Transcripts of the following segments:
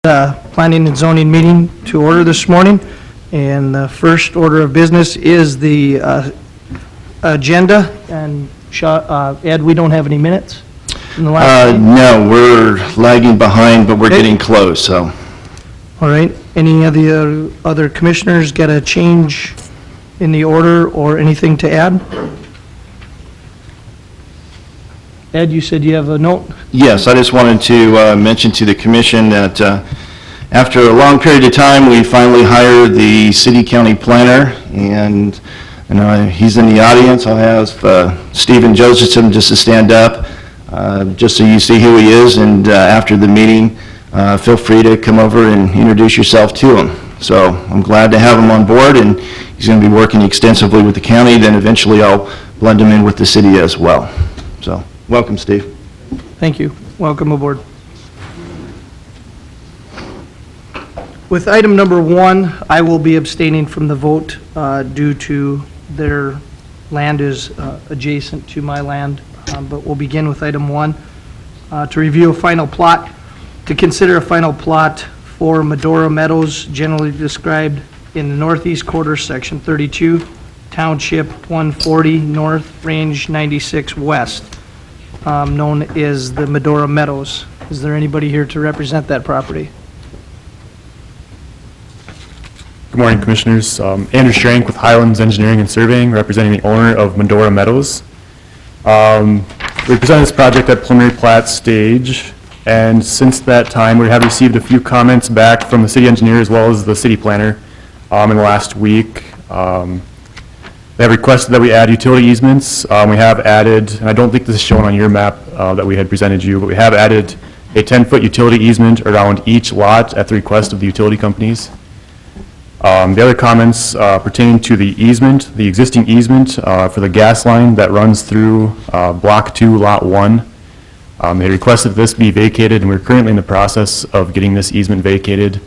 Planning and Zoning meeting to order this morning, and the first order of business is the agenda. And Ed, we don't have any minutes from the last meeting? No, we're lagging behind, but we're getting close. So, all right. Any of the other commissioners got a change in the order or anything to add? Ed, you said you have a note? yes, I just wanted to mention to the commission that after a long period of time, we finally hired the city-county planner, and he's in the audience. I'll have Stephen Josephson just to stand up, just so you see who he is, and after the meeting, feel free to come over and introduce yourself to him. So I'm glad to have him on board, and he's going to be working extensively with the county. Then eventually I'll blend him in with the city as well. So welcome, Steve. Thank you. Welcome aboard. With item number 1, I will be abstaining from the vote due to their land is adjacent to my land, but we'll begin with item 1. To review a final plot, to consider a final plot for Medora Meadows, generally described in the northeast quarter, section 32, township 140 north, range 96 west, known as the Medora Meadows. Is there anybody here to represent that property? Good morning, Commissioners. Andrew Schrank with Highlands Engineering and Surveying, representing the owner of Medora Meadows. We presented this project at preliminary plat stage, and since that time, we have received a few comments back from the city engineer as well as the city planner in the last week. They have requested that we add utility easements. We have added, and I don't think this is shown on your map that we had presented you, but we have added a 10-foot utility easement around each lot at the request of the utility companies. The other comments pertaining to the easement, the existing easement for the gas line that runs through Block 2, Lot 1. They requested this be vacated, and we're currently in the process of getting this easement vacated.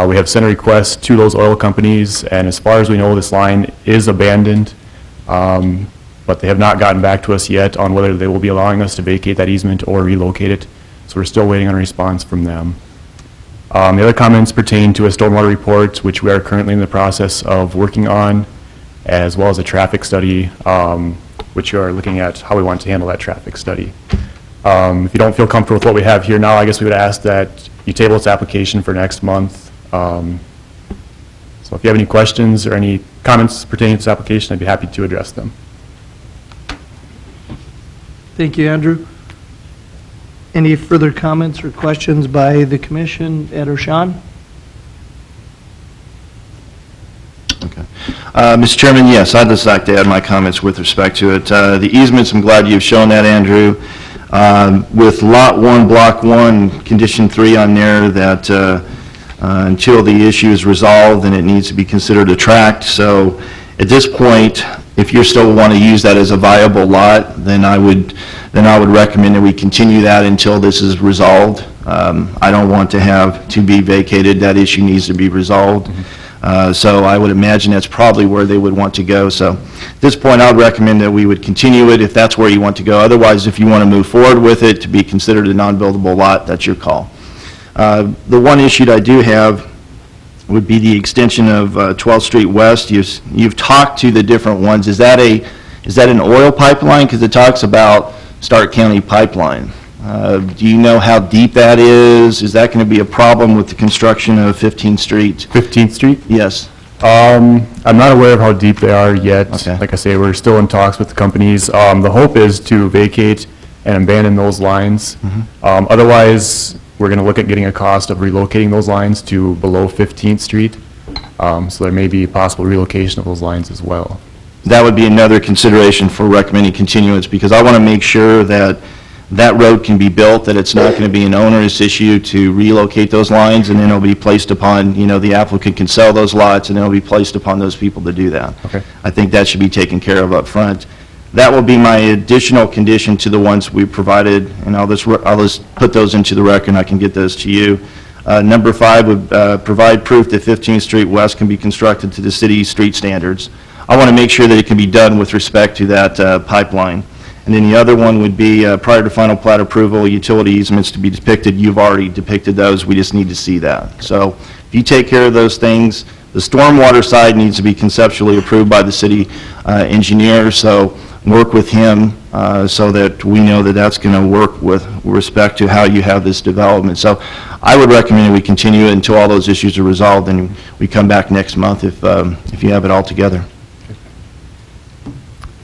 We have sent a request to those oil companies, and as far as we know, this line is abandoned, but they have not gotten back to us yet on whether they will be allowing us to vacate that easement or relocate it, so we're still waiting on a response from them. The other comments pertain to a stormwater report, which we are currently in the process of working on, as well as a traffic study, which we are looking at how we want to handle that traffic study. If you don't feel comfortable with what we have here now, I guess we would ask that you table this application for next month. So if you have any questions or any comments pertaining to this application, I'd be happy to address them. Thank you, Andrew. Any further comments or questions by the commission, Ed or Sean? Okay. Mr. Chairman, yes, I'd just like to add my comments with respect to it. The easements, I'm glad you've shown that, Andrew. With Lot 1, Block 1, Condition 3 on there, that until the issue is resolved, then it needs to be considered a tract. So at this point, if you still want to use that as a viable lot, then I would recommend that we continue that until this is resolved. I don't want to have to be vacated. That issue needs to be resolved. So I would imagine that's probably where they would want to go. So at this point, I would recommend that we would continue it if that's where you want to go. Otherwise, if you want to move forward with it to be considered a non-buildable lot, that's your call. The one issue that I do have would be the extension of 12th Street West. You've talked to the different ones. Is that an oil pipeline? Because it talks about Stark County Pipeline. Do you know how deep that is? Is that going to be a problem with the construction of 15th Street? 15th Street? Yes. I'm not aware of how deep they are yet. Okay. Like I say, we're still in talks with the companies. The hope is to vacate and abandon those lines. Otherwise, we're going to look at getting a cost of relocating those lines to below 15th Street. So there may be possible relocation of those lines as well. That would be another consideration for recommending continuance, because I want to make sure that that road can be built, that it's not going to be an onerous issue to relocate those lines, and then it'll be placed upon, the applicant can sell those lots, and it'll be placed upon those people to do that. Okay. I think that should be taken care of up front. That will be my additional condition to the ones we provided, and I'll just put those into the record, and I can get those to you. Number 5 would provide proof that 15th Street West can be constructed to the city street standards. I want to make sure that it can be done with respect to that pipeline. And then the other one would be prior to final plat approval, utility easements to be depicted. You've already depicted those. We just need to see that. So if you take care of those things, the stormwater side needs to be conceptually approved by the city engineer. So work with him so that we know that that's going to work with respect to how you have this development. So I would recommend we continue it until all those issues are resolved, and we come back next month if you have it all together.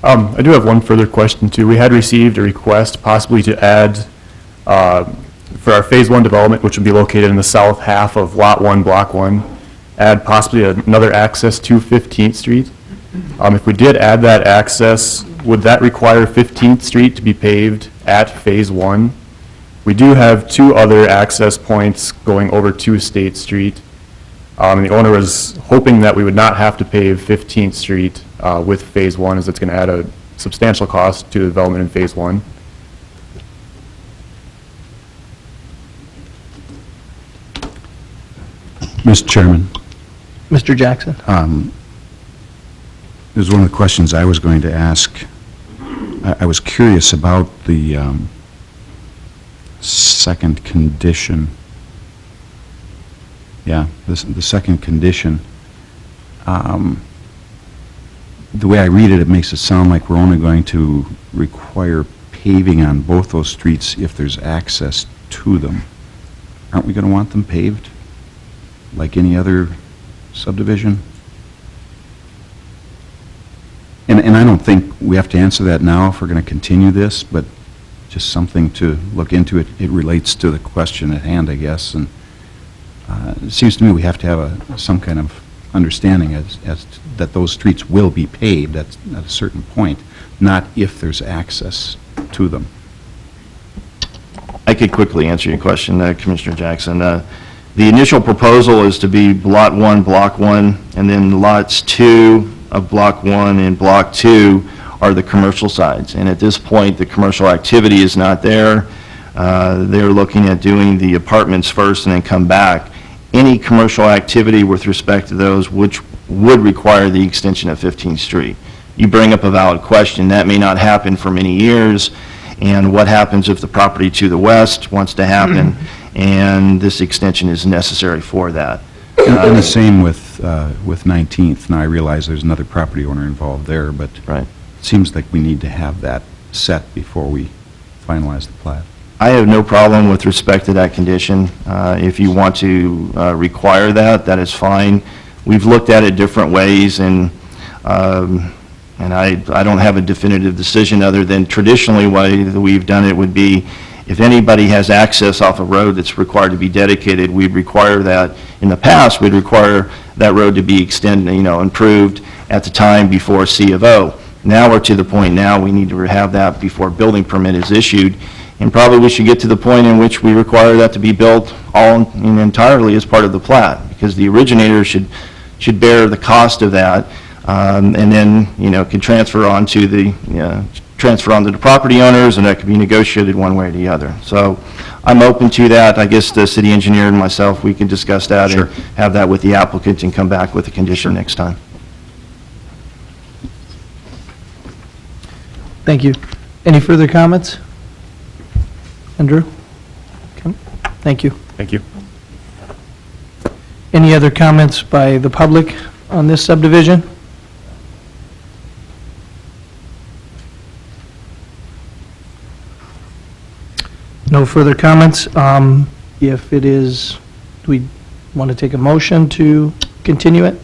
I do have one further question too. We had received a request possibly to add, for our Phase 1 development, which would be located in the south half of Lot 1, Block 1, add possibly another access to 15th Street. If we did add that access, would that require 15th Street to be paved at Phase 1? We do have two other access points going over to State Street. And the owner was hoping that we would not have to pave 15th Street with Phase 1, as it's going to add a substantial cost to the development in Phase 1. Mr. Chairman, Mr. Jackson? this is one of the questions I was going to ask. I was curious about the second condition. Yeah, the second condition. The way I read it, it makes it sound like we're only going to require paving on both those streets if there's access to them. Aren't we going to want them paved like any other subdivision? And I don't think we have to answer that now if we're going to continue this, but just something to look into. It relates to the question at hand, I guess, and it seems to me we have to have some kind of understanding as that those streets will be paved at a certain point, not if there's access to them. I could quickly answer your question, Commissioner Jackson. The initial proposal is to be Lot 1, Block 1, and then Lots 2 of Block 1 and Block 2 are the commercial sides. And at this point, the commercial activity is not there. They're looking at doing the apartments first and then come back. Any commercial activity with respect to those which would require the extension of 15th Street. You bring up a valid question. That may not happen for many years. And what happens if the property to the west wants to happen and this extension is necessary for that? And the same with 19th. Now, I realize there's another property owner involved there, but Right. it seems like we need to have that set before we finalize the plat. I have no problem with respect to that condition. If you want to require that, that is fine. We've looked at it different ways, and I don't have a definitive decision other than traditionally the way that we've done it would be if anybody has access off a road that's required to be dedicated, we'd require that. In the past, we'd require that road to be extended, improved at the time before C of O. Now we're to the point now we need to have that before building permit is issued. And probably we should get to the point in which we require that to be built all and entirely as part of the plat, because the originator should bear the cost of that, and then, can transfer on to the property owners, and that could be negotiated one way or the other. So I'm open to that. I guess the city engineer and myself, we can discuss that and have that with the applicant and come back with a condition next time. Thank you. Any further comments? Andrew? Okay. Thank you. Thank you. Any other comments by the public on this subdivision? No further comments. If it is, do we want to take a motion to continue it?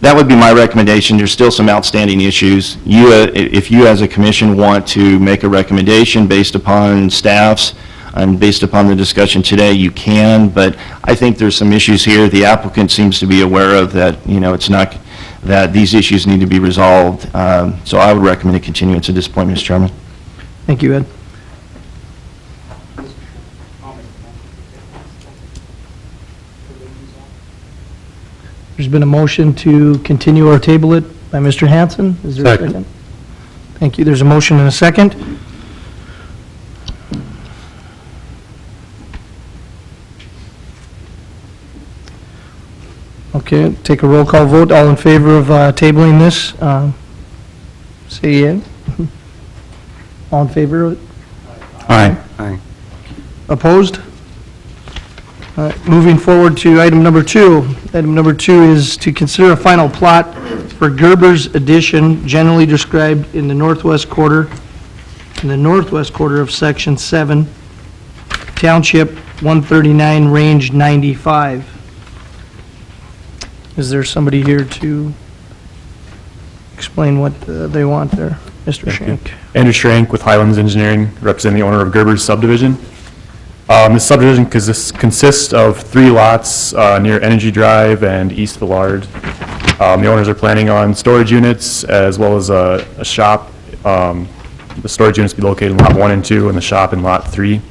That would be my recommendation. There's still some outstanding issues. If you as a commission want to make a recommendation based upon staff's and based upon the discussion today, you can, but I think there's some issues here. The applicant seems to be aware of that, it's not, that these issues need to be resolved. So I would recommend a continuance at this point, Mr. Chairman. Thank you, Ed. There's been a motion to continue or table it by Mr. Hanson. Is there a second? Thank you. There's a motion and a second. Okay, take a roll call vote. All in favor of tabling this, say yea. All in favor of it? Aye. Aye. Opposed? All right, moving forward to item number 2. Item number 2 is to consider a final plot for Gerber's Addition, generally described in the northwest quarter of Section 7, Township 139, Range 95. Is there somebody here to explain what they want there? Mr. Shank. Andrew Schrank with Highlands Engineering, representing the owner of Gerber's subdivision. This subdivision consists of 3 lots near Energy Drive and East Villard. The owners are planning on storage units as well as a shop. The storage units will be located in Lot 1 and 2 and the shop in Lot 3.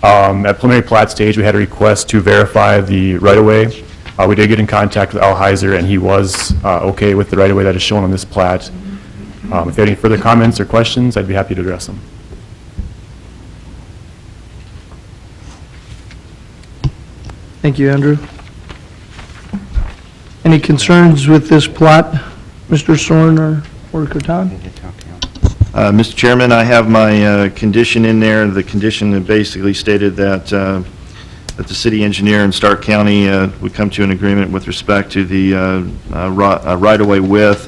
At preliminary plat stage, we had a request to verify the right-of-way. We did get in contact with Al Heiser, and he was okay with the right-of-way that is shown on this plat. If you have any further comments or questions, I'd be happy to address them. Thank you, Andrew. Any concerns with this plot, Mr. Soren or Catan? Mr. Chairman, I have my condition in there. The condition basically stated that that the city engineer in Stark County would come to an agreement with respect to the right-of-way width.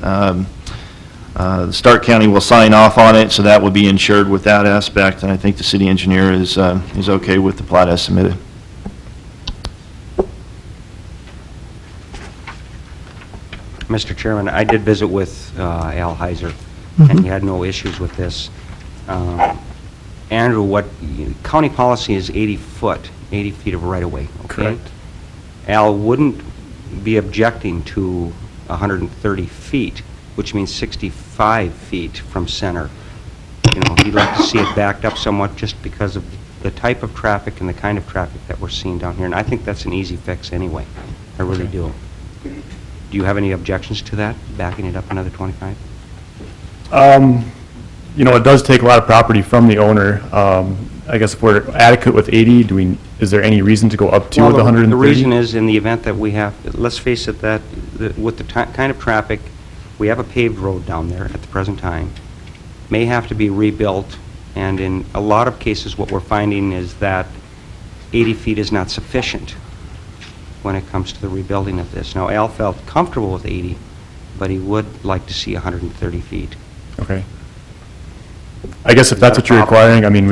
The Stark County will sign off on it, so that will be insured with that aspect, and I think the city engineer is okay with the plat as submitted. Mr. Chairman, I did visit with Al Heiser, and he had no issues with this. Andrew, county policy is 80 feet of right-of-way, okay? Correct. Al wouldn't be objecting to 130 feet, which means 65 feet from center. You know, he'd like to see it backed up somewhat just because of the type of traffic and the kind of traffic that we're seeing down here, and I think that's an easy fix anyway. I really do. Do you have any objections to that, backing it up another 25? You know, it does take a lot of property from the owner. I guess if we're adequate with 80, is there any reason to go up to the 130? The reason is, in the event that we have, let's face it, that with the kind of traffic, we have a paved road down there at the present time, may have to be rebuilt, and in a lot of cases, what we're finding is that 80 feet is not sufficient when it comes to the rebuilding of this. Now, Al felt comfortable with 80, but he would like to see 130 feet. Okay. I guess if that's what you're requiring, I mean,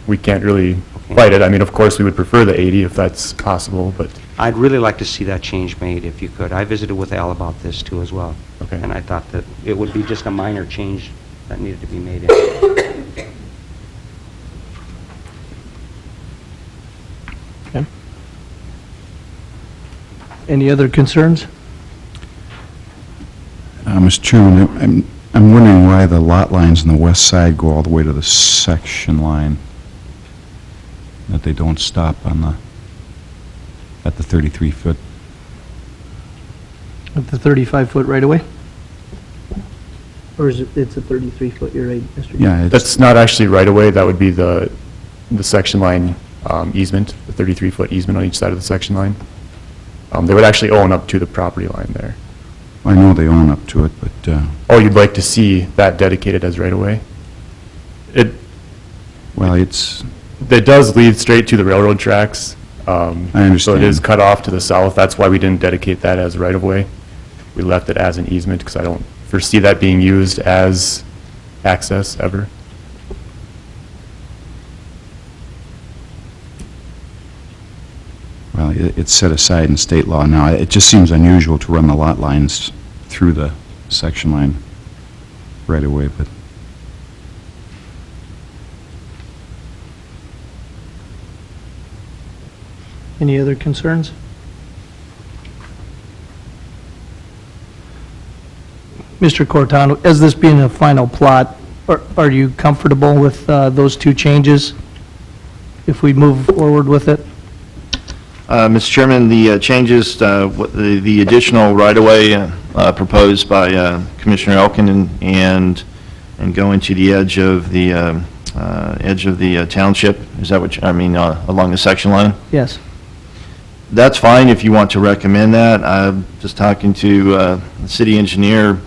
we can't really fight it. I mean, of course, we would prefer the 80 if that's possible, but... I'd really like to see that change made if you could. I visited with Al about this too as well. Okay. And I thought that it would be just a minor change that needed to be made. Okay. Any other concerns? Mr. Chairman, I'm wondering why the lot lines on the west side go all the way to the section line, that they don't stop at the 33-foot. At the 35-foot right-of-way? Or is it's a 33-foot, you're right, Mr. Yeah, That's not actually right-of-way, that would be the section line easement, the 33-foot easement on each side of the section line. They would actually own up to the property line there. I know they own up to it, but, Oh, you'd like to see that dedicated as right-of-way? well, it's, It does lead straight to the railroad tracks. I understand. So it is cut off to the south. That's why we didn't dedicate that as right-of-way. We left it as an easement because I don't foresee that being used as access ever. well, it's set aside in state law now. It just seems unusual to run the lot lines through the section line right away, but Any other concerns? Mr. Cortano, as this being a final plot, are you comfortable with those 2 changes if we move forward with it? Mr. Chairman, the changes, the additional right-of-way proposed by Commissioner Elkin and going to the edge of the township, is that what I mean, along the section line? Yes. That's fine if you want to recommend that. I'm just talking to the city engineer.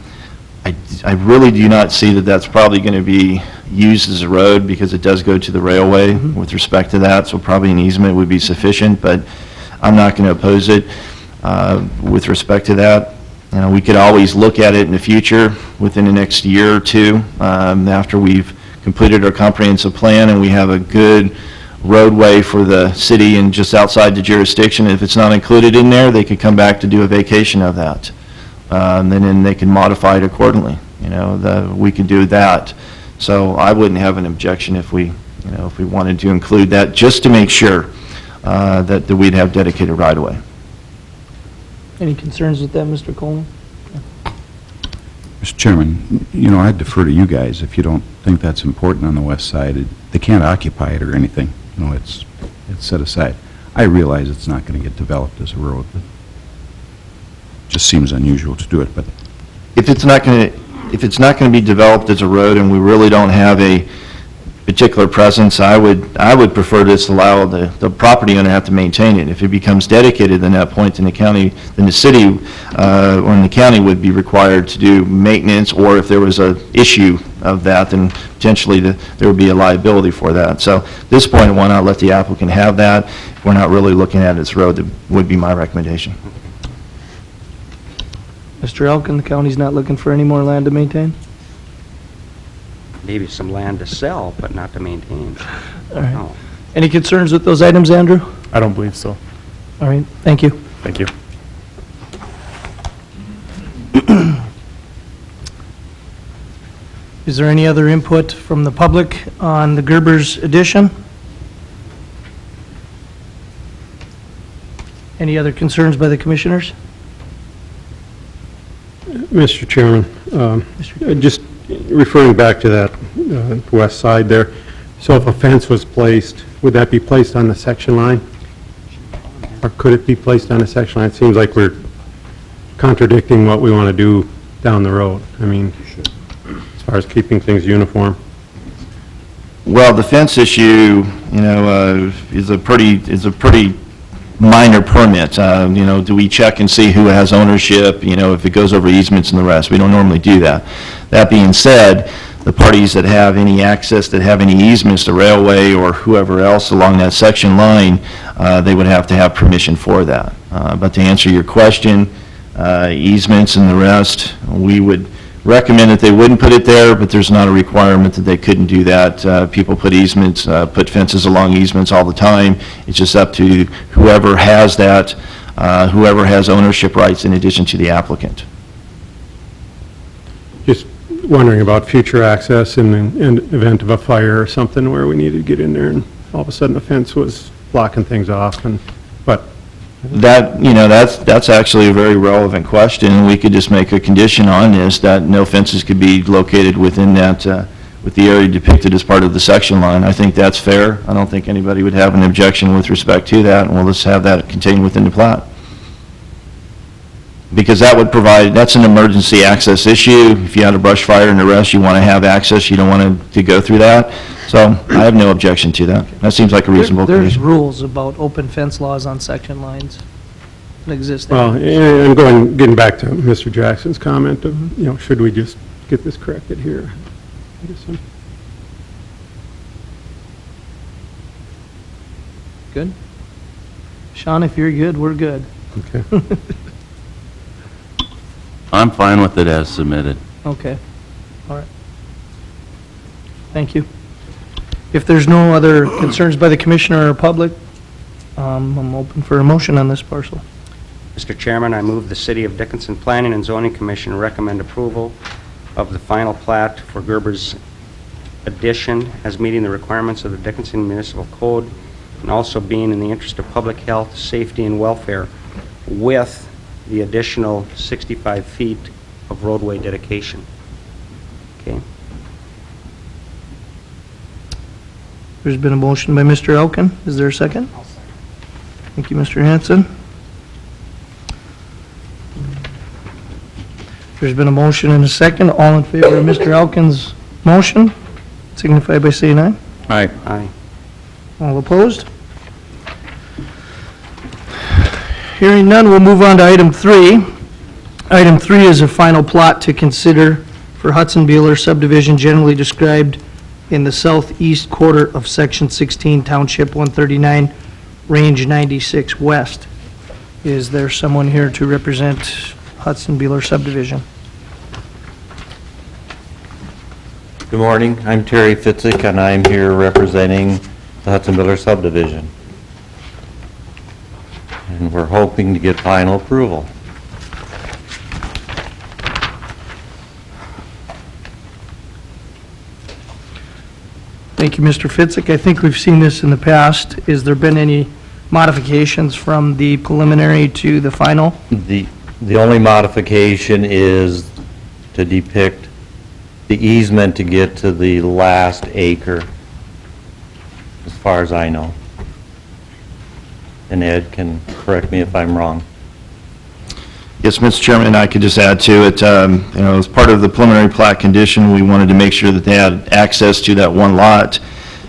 I really do not see that that's probably going to be used as a road because it does go to the railway with respect to that, so probably an easement would be sufficient, but I'm not going to oppose it with respect to that. You know, we could always look at it in the future within the next year or two after we've completed our comprehensive plan and we have a good roadway for the city and just outside the jurisdiction. If it's not included in there, they could come back to do a vacation of that. And then they can modify it accordingly. You know, we could do that. So I wouldn't have an objection if we, you know, if we wanted to include that, just to make sure that we'd have dedicated right-of-way. Any concerns with that, Mr. Coleman? Mr. Chairman, you know, I'd defer to you guys if you don't think that's important on the west side. They can't occupy it or anything. You know, it's set aside. I realize it's not going to get developed as a road, but it just seems unusual to do it, but If it's not going to be developed as a road and we really don't have a particular presence, I would prefer to just allow the property owner to have to maintain it. If it becomes dedicated at that point, then the county, then the city or the county would be required to do maintenance, or if there was a issue of that, then potentially there would be a liability for that. So at this point, why not let the applicant have that? If we're not really looking at it as a road, that would be my recommendation. Mr. Elkin, the county's not looking for any more land to maintain? Maybe some land to sell, but not to maintain. All right. No. Any concerns with those items, Andrew? I don't believe so. All right, thank you. Thank you. Is there any other input from the public on the Gerber's addition? Any other concerns by the commissioners? Mr. Chairman, just referring back to that west side there, so if a fence was placed, would that be placed on the section line? Or could it be placed on a section line? It seems like we're contradicting what we want to do down the road. I mean, as far as keeping things uniform. Well, the fence issue, you know, is a pretty minor permit. You know, do we check and see who has ownership, you know, if it goes over easements and the rest? We don't normally do that. That being said, the parties that have any access, that have any easements to railway or whoever else along that section line, they would have to have permission for that. But to answer your question, easements and the rest, we would recommend that they wouldn't put it there, but there's not a requirement that they couldn't do that. People put easements, put fences along easements all the time. It's just up to whoever has that, whoever has ownership rights in addition to the applicant. Just wondering about future access in the event of a fire or something where we needed to get in there and all of a sudden the fence was blocking things off, and but That, you know, that's actually a very relevant question. We could just make a condition on this that no fences could be located within that, with the area depicted as part of the section line. I think that's fair. I don't think anybody would have an objection with respect to that, and we'll just have that contained within the plat. Because that would provide, that's an emergency access issue. If you had a brush fire and the rest, you want to have access, you don't want to go through that. So I have no objection to that. That seems like a reasonable There's condition. rules about open fence laws on section lines that exist. well, and getting back to Mr. Jackson's comment of, you know, should we just get this corrected here? I guess I'm- Good? Sean, if you're good, we're good. Okay. I'm fine with it as submitted. Okay, all right. Thank you. If there's no other concerns by the commissioner or public, I'm open for a motion on this parcel. Mr. Chairman, I move the City of Dickinson Planning and Zoning Commission recommend approval of the final plat for Gerber's addition as meeting the requirements of the Dickinson Municipal Code and also being in the interest of public health, safety, and welfare with the additional 65 feet of roadway dedication. Okay? There's been a motion by Mr. Elkin. Is there a second? Thank you, Mr. Hanson. There's been a motion and a second. All in favor of Mr. Elkin's motion, signify by saying aye. Aye. Aye. All opposed? Hearing none, we'll move on to item 3. Item 3 is a final plot to consider for Hudson Beeler subdivision generally described in the southeast quarter of Section 16, Township 139, Range 96 West. Is there someone here to represent Hudson Beeler subdivision? Good morning, I'm Terry Fitzik, and I'm here representing the Hudson Miller subdivision. And we're hoping to get final approval. Thank you, Mr. Fitzik. I think we've seen this in the past. Has there been any modifications from the preliminary to the final? The only modification is to depict the easement to get to the last acre, as far as I know. And Ed can correct me if I'm wrong. Yes, Mr. Chairman, I could just add to it, as part of the preliminary plat condition, we wanted to make sure that they had access to that one lot.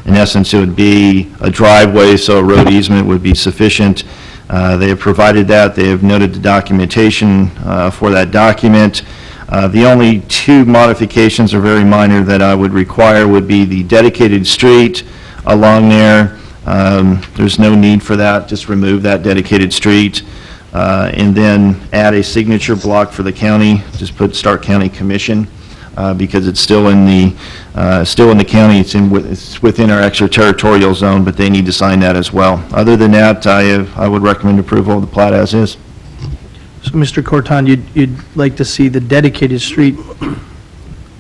In essence, it would be a driveway, so a road easement would be sufficient. They have provided that. They have noted the documentation for that document. The only two modifications are very minor that I would require would be the dedicated street along there. There's no need for that. Just remove that dedicated street. And then add a signature block for the county. Just put Stark County Commission because it's still in the county. It's within our extraterritorial zone, but they need to sign that as well. Other than that, I would recommend approval of the plat as is. So, Mr. Corton, you'd like to see the dedicated street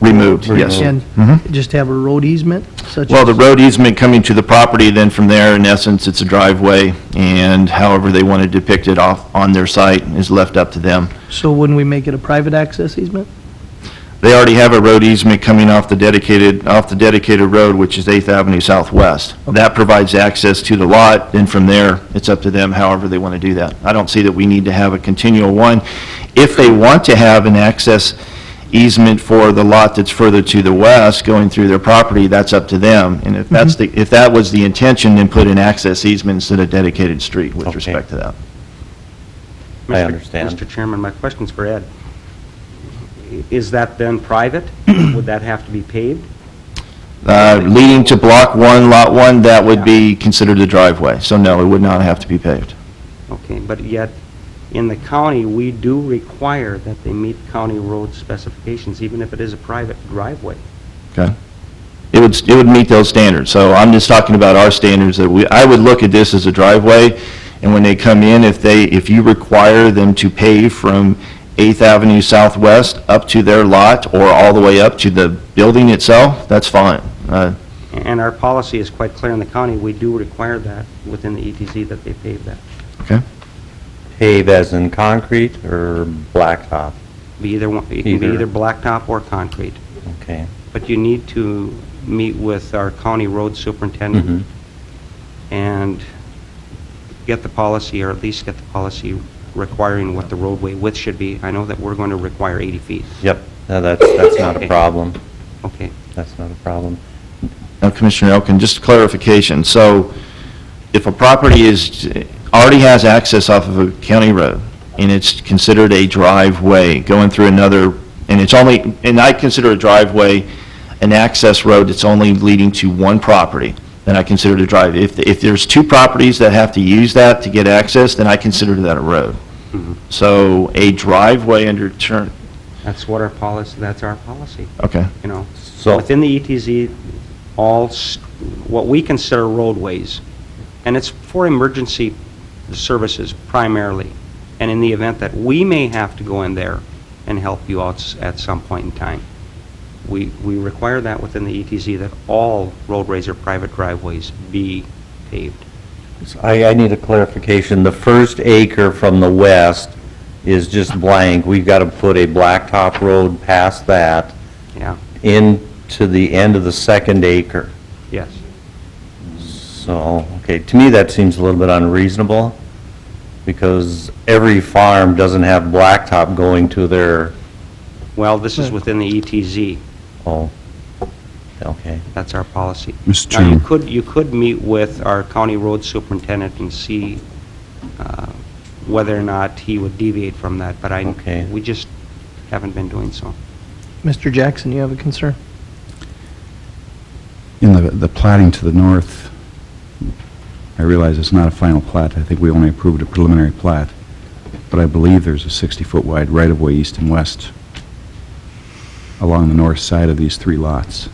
Removed, yes. and Mhm. just have a road easement such Well, as? the road easement coming to the property, then from there, in essence, it's a driveway, and however they want to depict it off on their site is left up to them. So wouldn't we make it a private access easement? They already have a road easement coming off the dedicated road, which is 8th Avenue Southwest. That provides access to the lot, and from there, it's up to them however they want to do that. I don't see that we need to have a continual one. If they want to have an access easement for the lot that's further to the west going through their property, that's up to them. And if if that was the intention, then put an access easement instead of dedicated street with Okay. respect to that. I understand. Mr. Chairman, my question's for Ed. Is that then private? Would that have to be paved? Leading to Block 1, Lot 1, that would be considered a driveway. So no, it would not have to be paved. Okay, but yet, in the county, we do require that they meet county road specifications, even if it is a private driveway. Okay? It would meet those standards. So I'm just talking about our standards that I would look at this as a driveway, and when they come in, if you require them to pave from 8th Avenue Southwest up to their lot or all the way up to the building itself, that's fine. And our policy is quite clear in the county, we do require that within the ETZ that they pave that. Okay? Pave as in concrete or blacktop? Be either one, it can be Either. either blacktop or concrete. Okay. But you need to meet with our county road superintendent Mhm. and get the policy, or at least get the policy requiring what the roadway width should be. I know that we're going to require 80 feet. Yep, no, that's not a Okay. problem. Okay. That's not a problem. Now, Commissioner Elkin, just clarification. So if a property already has access off of a county road, and it's considered a driveway going through another, and I consider a driveway an access road that's only leading to one property, then I consider it a drive. If there's two properties that have to use that to get access, then I consider that a road. So a driveway under turn, That's what our policy, that's our policy, okay. you know. So, Within the ETZ, what we consider roadways, and it's for emergency services primarily, and in the event that we may have to go in there and help you out at some point in time, we require that within the ETZ that all roadways or private driveways be paved. I need a clarification. The first acre from the west is just blank. We've got to put a blacktop road past that Yeah, into the end of the second acre. yes. So, okay, to me, that seems a little bit unreasonable, because every farm doesn't have blacktop going to their, Well, this is within the ETZ. oh, okay. That's our policy. Mr. Now, you Chairman. you could meet with our county road superintendent and see whether or not he would deviate from that, but Okay. we just haven't been doing so. Mr. Jackson, you have a concern? In the plating to the north, I realize it's not a final plat. I think we only approved a preliminary plat. But I believe there's a 60-foot wide right-of-way east and west along the north side of these 3 lots.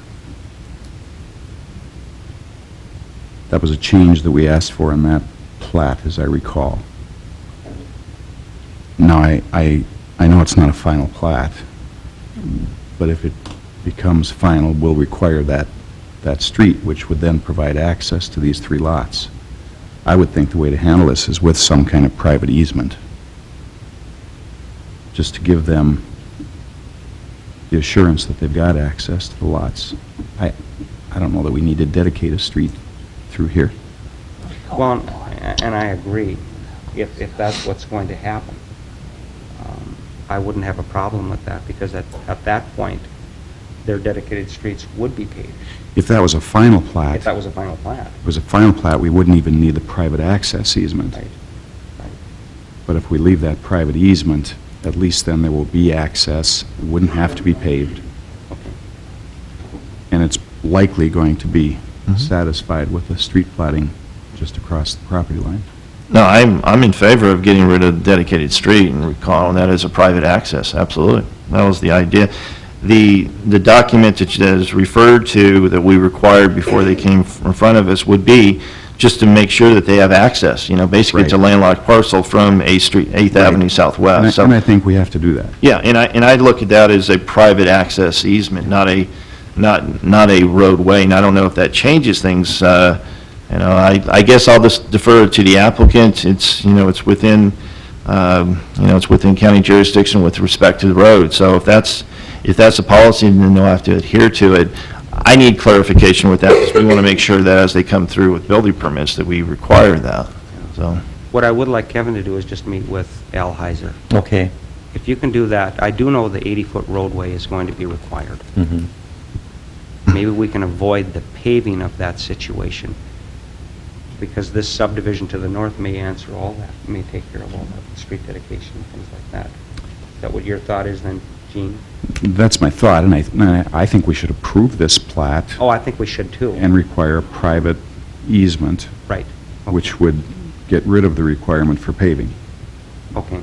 That was a change that we asked for in that plat, as I recall. Now, I know it's not a final plat, but if it becomes final, we'll require that street, which would then provide access to these 3 lots. I would think the way to handle this is with some kind of private easement, just to give them the assurance that they've got access to the lots. I don't know that we need to dedicate a street through here. Well, and I agree, if that's what's going to happen. I wouldn't have a problem with that, because at that point, their dedicated streets would be paved, If that was a final plat, if that was a final plat. if it was a final plat, we wouldn't even need the private access easement. Right. Right. But if we leave that private easement, at least then there will be access, it wouldn't have to be paved, Okay. and it's likely going to be satisfied with the street platting just across the property line. No, I'm in favor of getting rid of the dedicated street and recalling that as a private access, absolutely. That was the idea. The document that is referred to that we required before they came in front of us would be just to make sure that they have access, basically it's a Right. landlocked parcel from 8th Street, 8th Avenue Southwest. And I think we have to do that. Yeah, and I look at that as a private access easement, not a roadway, and I don't know if that changes things. I guess I'll just defer to the applicant. It's within, it's within county jurisdiction with respect to the road. So if that's a policy, then they'll have to adhere to it. I need clarification with that, because we want to make sure that as they come through with building permits, that we require that, so. What I would like Kevin to do is just meet with Al Heiser. Okay. If you can do that, I do know the 80-foot roadway is going to be required. Mhm. Maybe we can avoid the paving of that situation, because this subdivision to the north may answer all that, may take care of all that, street dedication, things like that. Is that what your thought is then, Gene? That's my thought, and I think we should approve this plat Oh, I think we should too. and require a private easement, Right. which would get rid of the requirement for paving. Okay.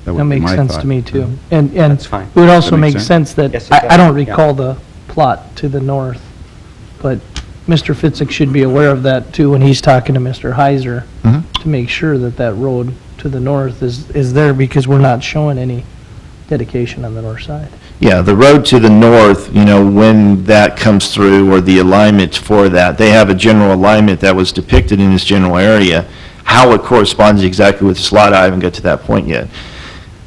That That would be makes my sense thought. to me, too. And That's fine. it would also That make makes sense that, Yes, it I don't does, yeah. recall the plot to the north, but Mr. Fitzik should be aware of that, too, when he's talking to Mr. Heiser, Mhm. to make sure that that road to the north is there, because we're not showing any dedication on the north side. Yeah, the road to the north, when that comes through, or the alignment for that, they have a general alignment that was depicted in this general area. How it corresponds exactly with this lot, I haven't got to that point yet.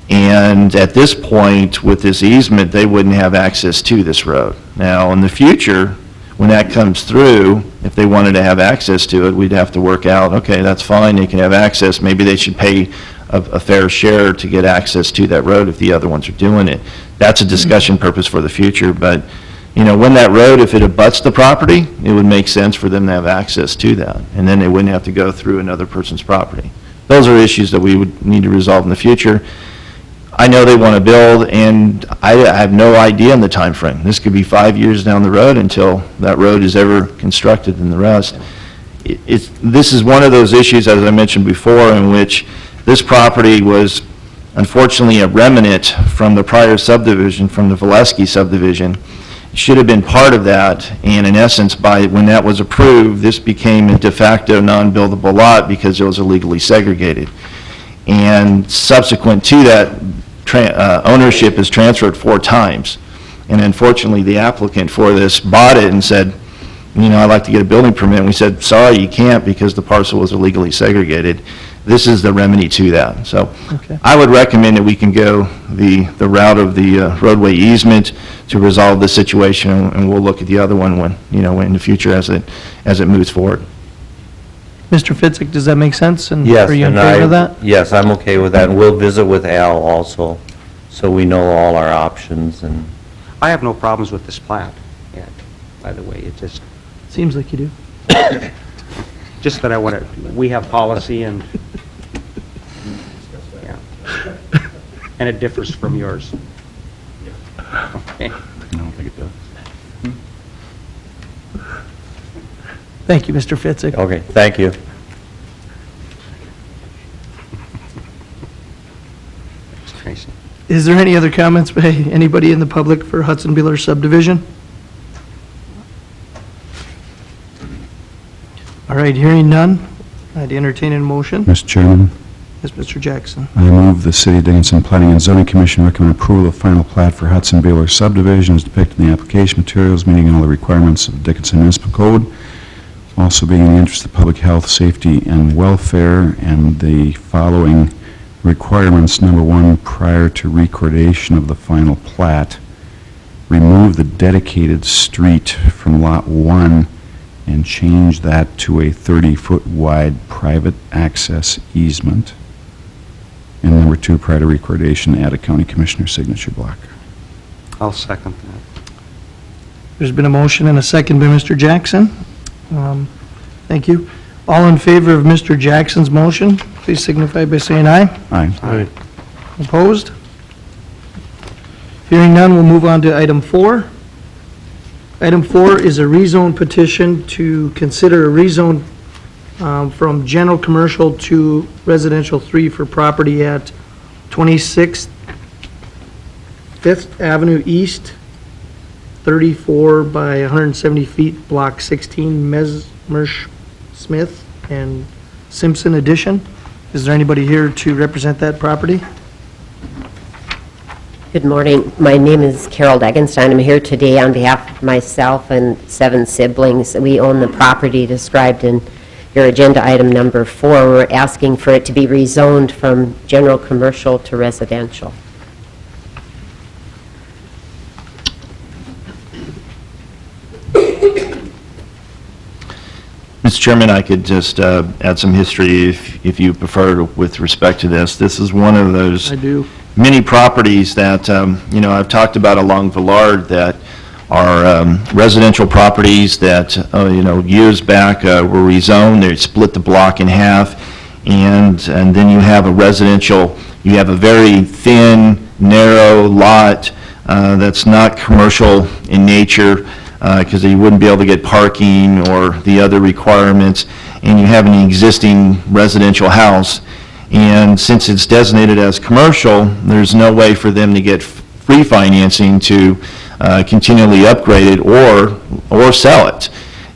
And at this point, with this easement, they wouldn't have access to this road. Now, in the future, when that comes through, if they wanted to have access to it, we'd have to work out, okay, that's fine, they can have access, maybe they should pay a fair share to get access to that road if the other ones are doing it. That's a discussion purpose for the future, but, when that road, if it abuts the property, it would make sense for them to have access to that, and then they wouldn't have to go through another person's property. Those are issues that we would need to resolve in the future. I know they want to build, and I have no idea on the time frame. This could be 5 years down the road until that road is ever constructed and the rest. This is one of those issues, as I mentioned before, in which this property was unfortunately a remnant from the prior subdivision, from the Valesky subdivision. It should have been part of that, and in essence, when that was approved, this became a de facto non-buildable lot because it was illegally segregated. And subsequent to that, ownership is transferred 4 times. And unfortunately, the applicant for this bought it and said, I'd like to get a building permit. And we said, sorry, you can't, because the parcel was illegally segregated. This is the remedy to that. So Okay. I would recommend that we can go the route of the roadway easement to resolve this situation, and we'll look at the other one when, in the future as it moves forward. Mr. Fitzik, does that make sense? And Yes. are you in and favor of that? Yes, I'm okay with that, and we'll visit with Al also, so we know all our options, and I have no problems with this plat yet, by the way. It Seems like you do. just that we have policy and, yeah. And it differs from yours. Okay. I don't think it does. Thank you, Mr. Fitzik. Okay, thank you. Tracy. Is there any other comments by anybody in the public for Hudson Buehler subdivision? All right, hearing none, I'd entertain a motion. Mr. Chairman, Yes, Mr. Jackson. I move the City of Dickinson Planning and Zoning Commission recommend approval of final plat for Hudson Baylor subdivision as depicted in the application materials, meeting all the requirements of Dickinson Municipal Code, also being in the interest of public health, safety, and welfare, and the following requirements. Number one, prior to recordation of the final plat, remove the dedicated street from Lot 1 and change that to a 30-foot wide private access easement. And number two, prior to recordation, add a county commissioner signature block. I'll second that. There's been a motion and a second by Mr. Jackson. Thank you. All in favor of Mr. Jackson's motion, please signify by saying aye. Aye. Aye. Opposed? Hearing none, we'll move on to item 4. Item 4 is a rezone petition to consider a rezone from general commercial to residential 3 for property at 26th 5th Avenue East, 34 by 170 feet, Block 16, Mesmersch Smith and Simpson addition. Is there anybody here to represent that property? Good morning. My name is Carol Degenstein. I'm here today on behalf of myself and 7 siblings. We own the property described in your agenda item number 4. We're asking for it to be rezoned from general commercial to residential. Mr. Chairman, I could just add some history if you prefer with respect to this. This is one of those I do. many properties that, I've talked about along Villard that are residential properties that, years back were rezoned. They split the block in half, and then you have a residential, you have a very thin, narrow lot that's not commercial in nature, because you wouldn't be able to get parking or the other requirements, and you have an existing residential house. And since it's designated as commercial, there's no way for them to get free financing to continually upgrade it or sell it.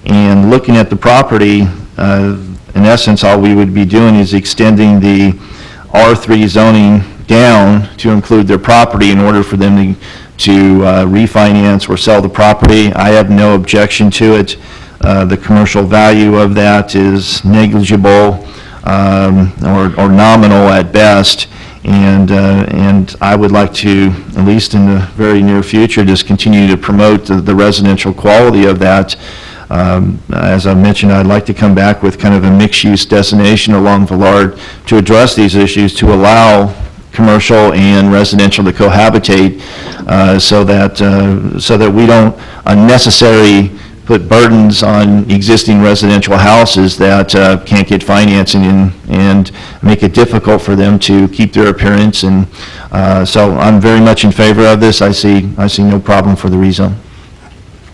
And looking at the property, in essence, all we would be doing is extending the R3 zoning down to include their property in order for them to refinance or sell the property. I have no objection to it. The commercial value of that is negligible or nominal at best, and I would like to, at least in the very near future, just continue to promote the residential quality of that. As I mentioned, I'd like to come back with kind of a mixed-use destination along Villard to address these issues, to allow commercial and residential to cohabitate, so that we don't unnecessarily put burdens on existing residential houses that can't get financing and make it difficult for them to keep their appearance. And so I'm very much in favor of this. I see no problem for the rezone.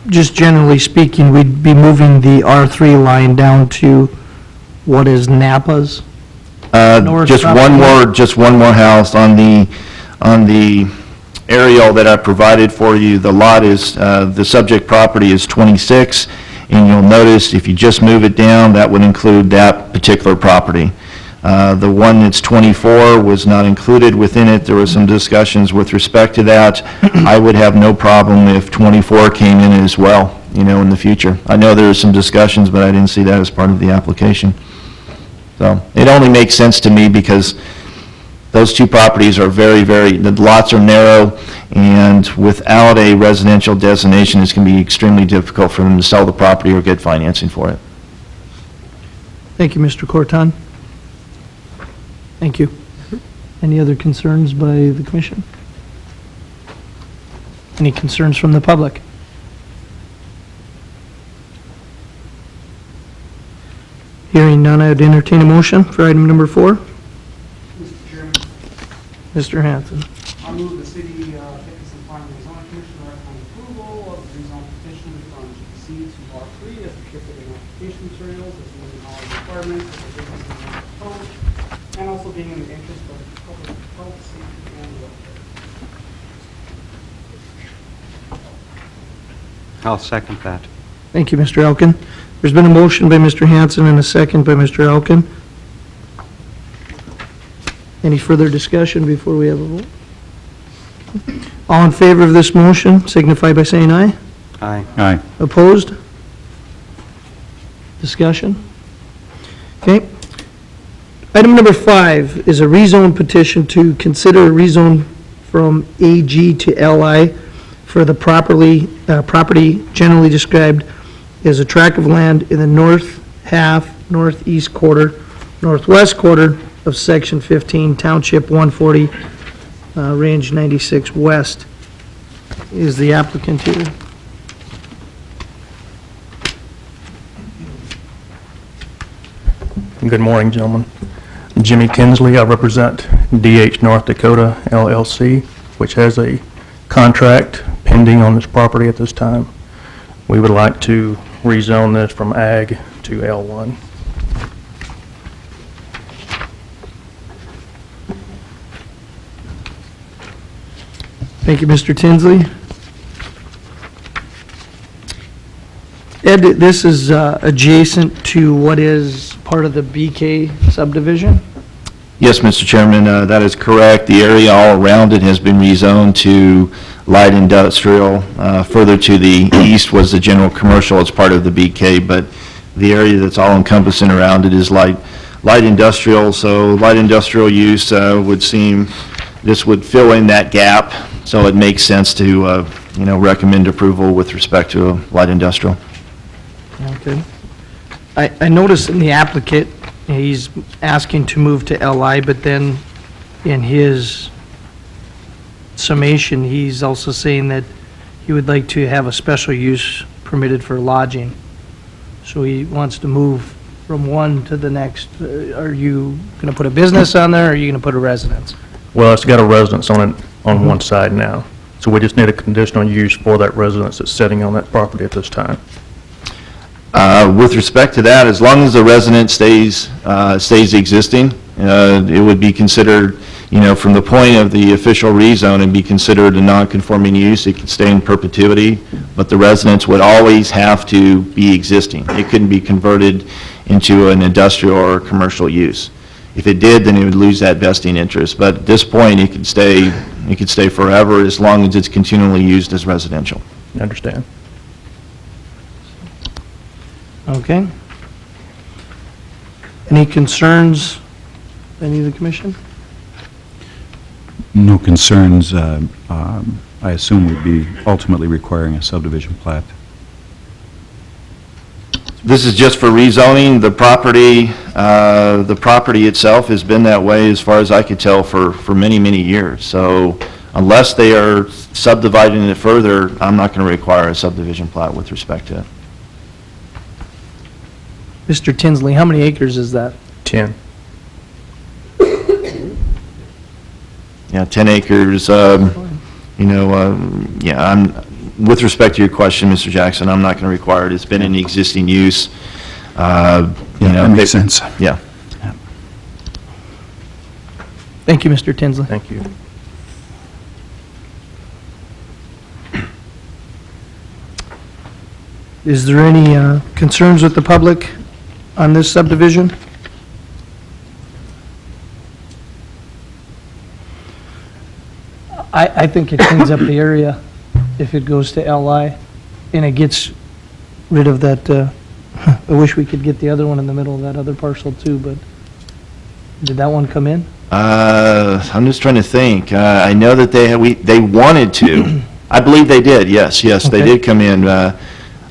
Just generally speaking, we'd be moving the R3 line down to what is Napa's? North Just one more house on the aerial that I provided for you. The lot is, the subject property is 26, and you'll notice if you just move it down, that would include that particular property. The one that's 24 was not included within it. There were some discussions with respect to that. I would have no problem if 24 came in as well, in the future. I know there were some discussions, but I didn't see that as part of the application. So it only makes sense to me because those two properties are the lots are narrow, and without a residential designation, it's going to be extremely difficult for them to sell the property or get financing for it. Thank you, Mr. Corton. Thank you. Any other concerns by the commission? Any concerns from the public? Hearing none, I would entertain a motion for item number 4. Mr. Chairman, Mr. Hanson. I move the city Dickinson Upon the zoning commission recommend approval of the rezone petition from GC to R3 as depicted in application materials, as meeting all requirements of the business and code, and also being in the interest of public health, safety, and welfare. I'll second that. Thank you, Mr. Elkin. There's been a motion by Mr. Hanson and a second by Mr. Elkin. Any further discussion before we have a vote? All in favor of this motion signify by saying aye. Aye. Aye. Opposed? Discussion? Okay. Item number 5 is a rezone petition to consider a rezone from AG to LI for the property generally described as a tract of land in the north half, northeast quarter, northwest quarter of Section 15, Township 140, Range 96 West. Is the applicant here? Good morning, gentlemen. Jimmy Tinsley, I represent DH North Dakota LLC, which has a contract pending on this property at this time. We would like to rezone this from Ag to L1. Thank you, Mr. Tinsley. Ed, this is adjacent to what is part of the BK subdivision? Yes, Mr. Chairman, that is correct. The area all around it has been rezoned to light industrial. Further to the east was the general commercial as part of the BK, but the area that's all encompassing around it is light industrial. So light industrial use would seem, this would fill in that gap, so it makes sense to, recommend approval with respect to light industrial. Okay. I noticed in the applicant, he's asking to move to LI, but then in his summation, he's also saying that he would like to have a special use permitted for lodging. So he wants to move from one to the next. Are you going to put a business on there, or are you going to put a residence? Well, it's got a residence on it on one side now, so we just need a conditional use for that residence that's sitting on that property at this time. With respect to that, as long as the residence stays existing, it would be considered, from the point of the official rezone, and be considered a non-conforming use. It could stay in perpetuity, but the residence would always have to be existing. It couldn't be converted into an industrial or commercial use. If it did, then it would lose that vesting interest. But at this point, it could stay forever as long as it's continually used as residential. I understand. Okay. Any concerns, any of the commission? No concerns. I assume we'd be ultimately requiring a subdivision plat. This is just for rezoning. The property itself has been that way, as far as I could tell, for many, many years. So unless they are subdividing it further, I'm not going to require a subdivision plat with respect to it. Mr. Tinsley, how many acres is that? 10. Yeah, 10 acres, with respect to your question, Mr. Jackson, I'm not going to require it. It's been in existing use. That makes sense. Yeah. Thank you, Mr. Tinsley. Thank you. Is there any concerns with the public on this subdivision? I think it cleans up the area if it goes to LI, and it gets rid of that, I wish we could get the other one in the middle of that other parcel too, but did that one come in? I'm just trying to think. I know that they wanted to. I believe they did, yes, they Okay. did come in.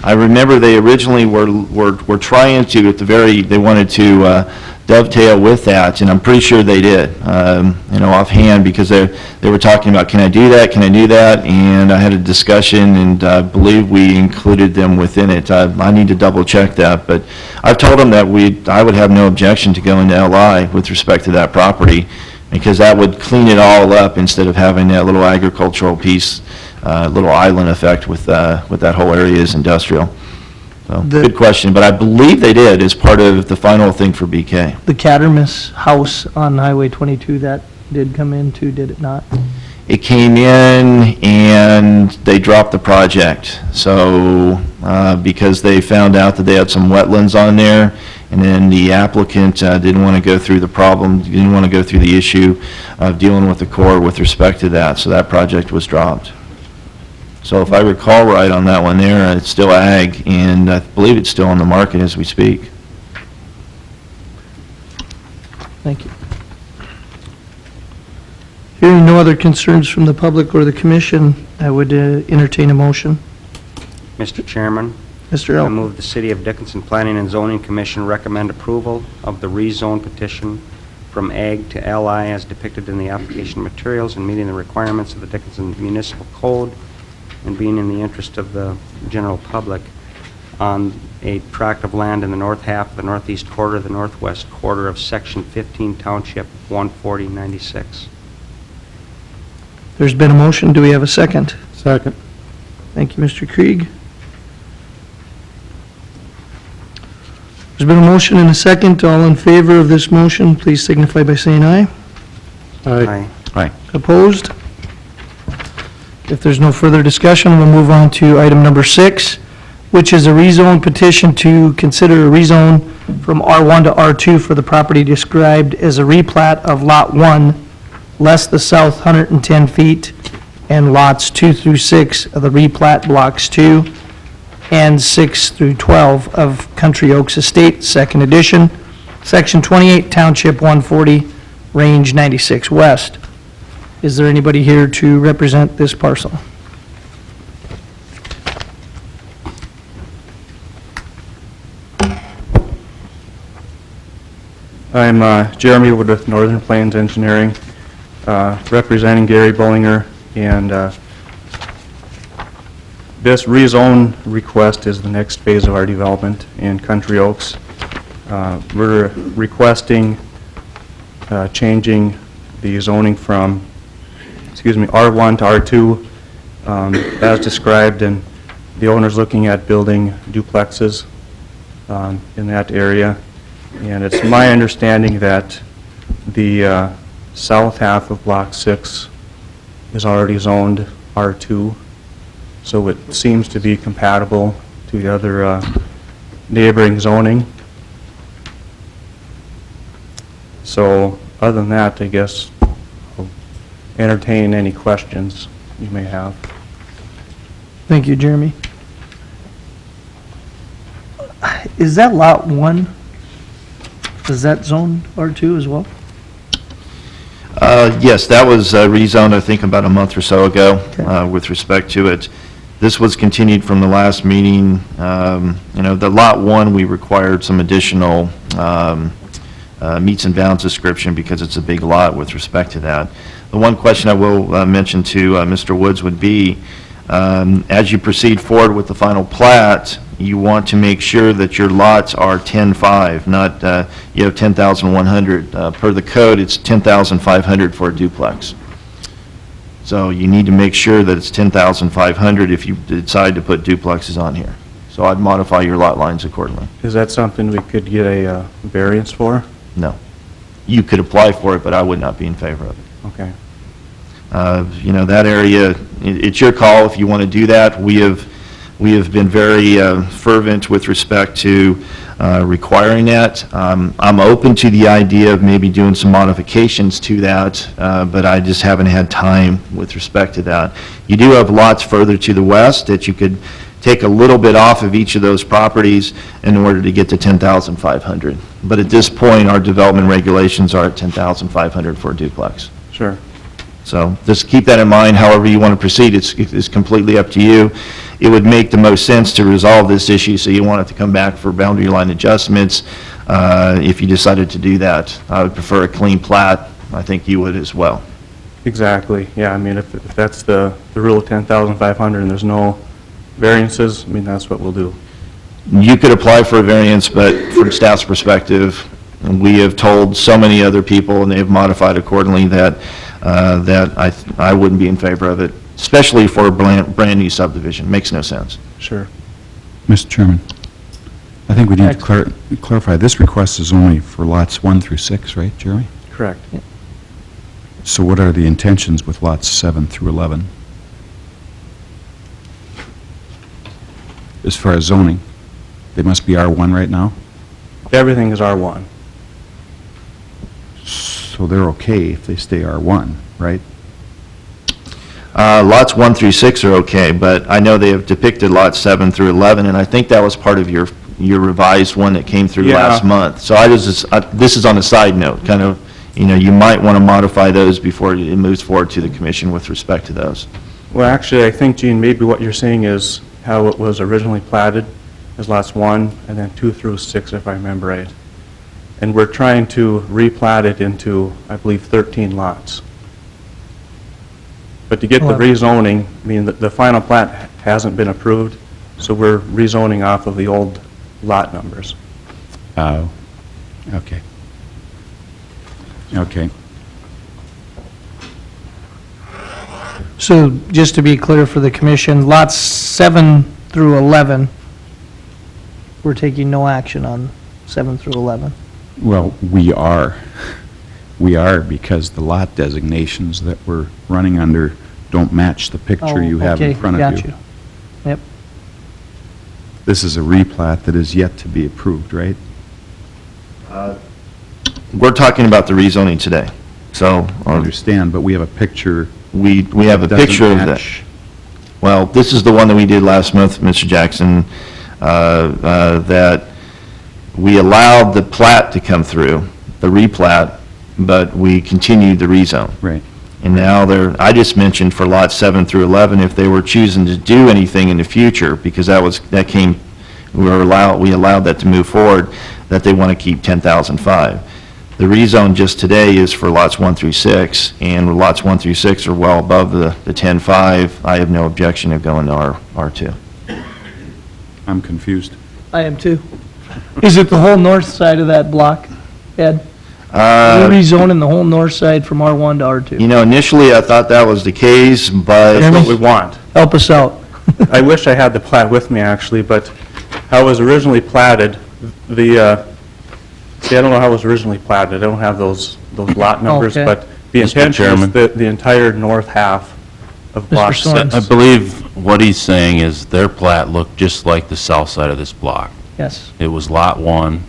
I remember they originally were trying to, they wanted to dovetail with that, and I'm pretty sure they did, offhand, because they were talking about, can I do that? And I had a discussion, and I believe we included them within it. I need to double check that, but I've told them that I would have no objection to going to LI with respect to that property, because that would clean it all up instead of having that little agricultural piece little island effect with that whole area is industrial. So, The- good question, but I believe they did as part of the final thing for BK. The Cattermas house on Highway 22, that did come in too, did it not? It came in and they dropped the project. So, because they found out that they had some wetlands on there, and then the applicant didn't want to go through the problem, didn't want to go through the issue of dealing with the Corps with respect to that, so that project was dropped. So if I recall right on that one there, it's still ag, and I believe it's still on the market as we speak. Thank you. Hearing no other concerns from the public or the commission, I would entertain a motion. Mr. Chairman, Mr. I Elk. move the City of Dickinson Planning and Zoning Commission recommend approval of the rezone petition from Ag to LI as depicted in the application materials and meeting the requirements of the Dickinson Municipal Code and being in the interest of the general public on a tract of land in the north half of the northeast quarter, the northwest quarter of Section 15, Township 14096. There's been a motion. Do we have a second? Second. Thank you, Mr. Krieg. There's been a motion and a second. All in favor of this motion, please signify by saying aye. Aye. Aye. Opposed? If there's no further discussion, we'll move on to item number 6, which is a rezone petition to consider a rezone from R1 to R2 for the property described as a replat of Lot 1, less the south 110 feet, and lots 2 through 6 of the replat blocks 2 and 6 through 12 of Country Oaks Estate, second edition, Section 28, Township 140, Range 96 West. Is there anybody here to represent this parcel? I'm Jeremy Wood with Northern Plains Engineering, representing Gary Bullinger, and this rezone request is the next phase of our development in Country Oaks. We're requesting changing the zoning from, R1 to R2, as described, and the owner's looking at building duplexes in that area. And it's my understanding that the south half of Block 6 is already zoned R2, so it seems to be compatible to the other neighboring zoning. So other than that, I guess I'll entertain any questions you may have. Thank you, Jeremy. Is that Lot 1? Is that zone R2 as well? Yes, that was rezoned, I think, about a month or so ago Okay. with respect to it. This was continued from the last meeting. The Lot 1, we required some additional meets and bounds description because it's a big lot with respect to that. The one question I will mention to Mr. Woods would be, as you proceed forward with the final plat, you want to make sure that your lots are 10.5, not, 10,100. Per the code, it's 10,500 for a duplex. So you need to make sure that it's 10,500 if you decide to put duplexes on here. So I'd modify your lot lines accordingly. Is that something we could get a variance for? No. You could apply for it, but I would not be in favor of it. Okay. That area, it's your call if you want to do that. We have been very fervent with respect to requiring that. I'm open to the idea of maybe doing some modifications to that, but I just haven't had time with respect to that. You do have lots further to the west that you could take a little bit off of each of those properties in order to get to 10,500. But at this point, our development regulations are at 10,500 for a duplex. Sure. So just keep that in mind, however you want to proceed, it's completely up to you. It would make the most sense to resolve this issue, so you want it to come back for boundary line adjustments. If you decided to do that, I would prefer a clean plat. I think you would as well. Exactly, yeah, I mean, if that's the rule of 10,500 and there's no variances, I mean, that's what we'll do. You could apply for a variance, but from staff's perspective, we have told so many other people, and they have modified accordingly, that I wouldn't be in favor of it. especially for a brand-new subdivision. Makes no sense. Sure. Mr. Chairman, I think we need to clarify, this request is only for lots 1 through 6, right, Jeremy? Correct. So what are the intentions with lots 7 through 11? As far as zoning, they must be R1 right now? Everything is R1. So they're okay if they stay R1, right? Lots 1 through 6 are okay, but I know they have depicted lots 7 through 11, and I think that was part of your revised one that came through Yeah. last month. So this is on a side note, kind of, you might want to modify those before it moves forward to the commission with respect to those. Well, actually, I think, Gene, maybe what you're saying is how it was originally platted as lots 1 and then 2 through 6, if I remember right. And we're trying to replat it into, I believe, 13 lots. But to get the rezoning, I mean, the final plat hasn't been approved, so we're rezoning off of the old lot numbers. Oh, okay. Okay. So just to be clear for the commission, lots 7 through 11, we're taking no action on 7 through 11. Well, we are. We are, because the lot designations that we're running under don't match the picture you have in front of you. Got you. Yep. This is a replat that is yet to be approved, right? We're talking about the rezoning today, so I understand, but we have a picture. we have a that doesn't picture of that. match. Well, this is the one that we did last month, Mr. Jackson, that we allowed the plat to come through, the replat, but we continued the rezone. Right. And now I just mentioned for lots 7 through 11, if they were choosing to do anything in the future, because we allowed that to move forward, that they want to keep 10,005. The rezone just today is for lots 1 through 6, and lots 1 through 6 are well above the 10.5. I have no objection of going to R2. I'm confused. I am too. Is it the whole north side of that block, Ed? We're rezoning the whole north side from R1 to R2. Initially, I thought that was the case, but That's what we want. Help us out. I wish I had the plat with me, actually, but how it was originally platted, see, I don't know how it was originally platted. I don't have those lot numbers, Okay. but the Mr. intention is Chairman. the entire north half of block Sorens. 6. I believe what he's saying is their plat looked just like the south side of this block. Yes. It was Lot 1,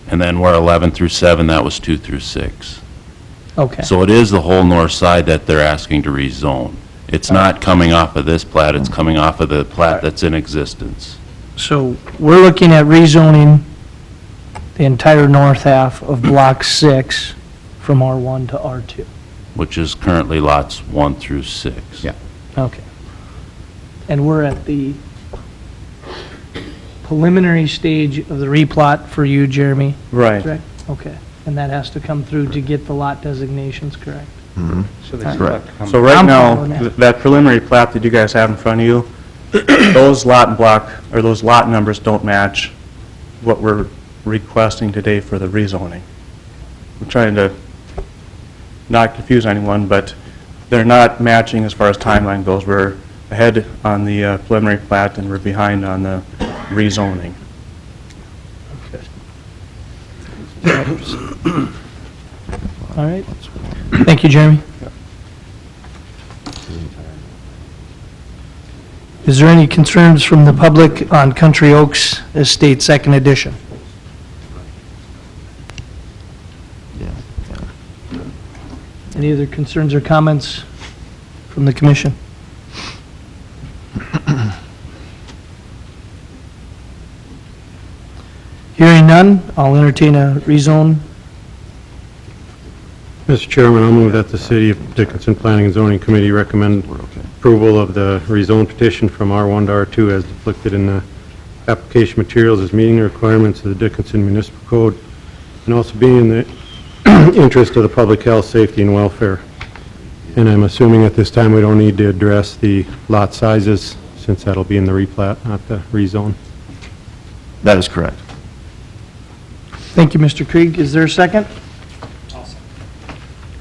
and then where 11 through 7, that was 2 through 6. Okay. So it is the whole north side that they're asking to rezone. It's not coming off of this plat, it's coming off of the plat that's in existence. So we're looking at rezoning the entire north half of Block 6 from R1 to R2. Which is currently lots 1 through 6. Yeah. Okay. And we're at the preliminary stage of the replat for you, Jeremy? Right. Correct? Okay. And that has to come through to get the lot designations correct? So they still have to come. So right I'm now, following that. that preliminary plat that you guys have in front of you, those lot and block, or those lot numbers don't match what we're requesting today for the rezoning. We're trying to not confuse anyone, but they're not matching as far as timeline goes. We're ahead on the preliminary plat and we're behind on the rezoning. All right. Thank you, Jeremy. Is there any concerns from the public on Country Oaks Estate Second Edition? Any other concerns or comments from the commission? Hearing none, I'll entertain a rezone. Mr. Chairman, I'll move that the City of Dickinson Planning and Zoning Committee recommend approval of the rezone petition from R1 to R2 as depicted in the application materials as meeting the requirements of the Dickinson Municipal Code and also being in the interest of the public health, safety, and welfare. And I'm assuming at this time we don't need to address the lot sizes since that'll be in the replat, not the rezone. That is correct. Thank you, Mr. Krieg. Is there a second?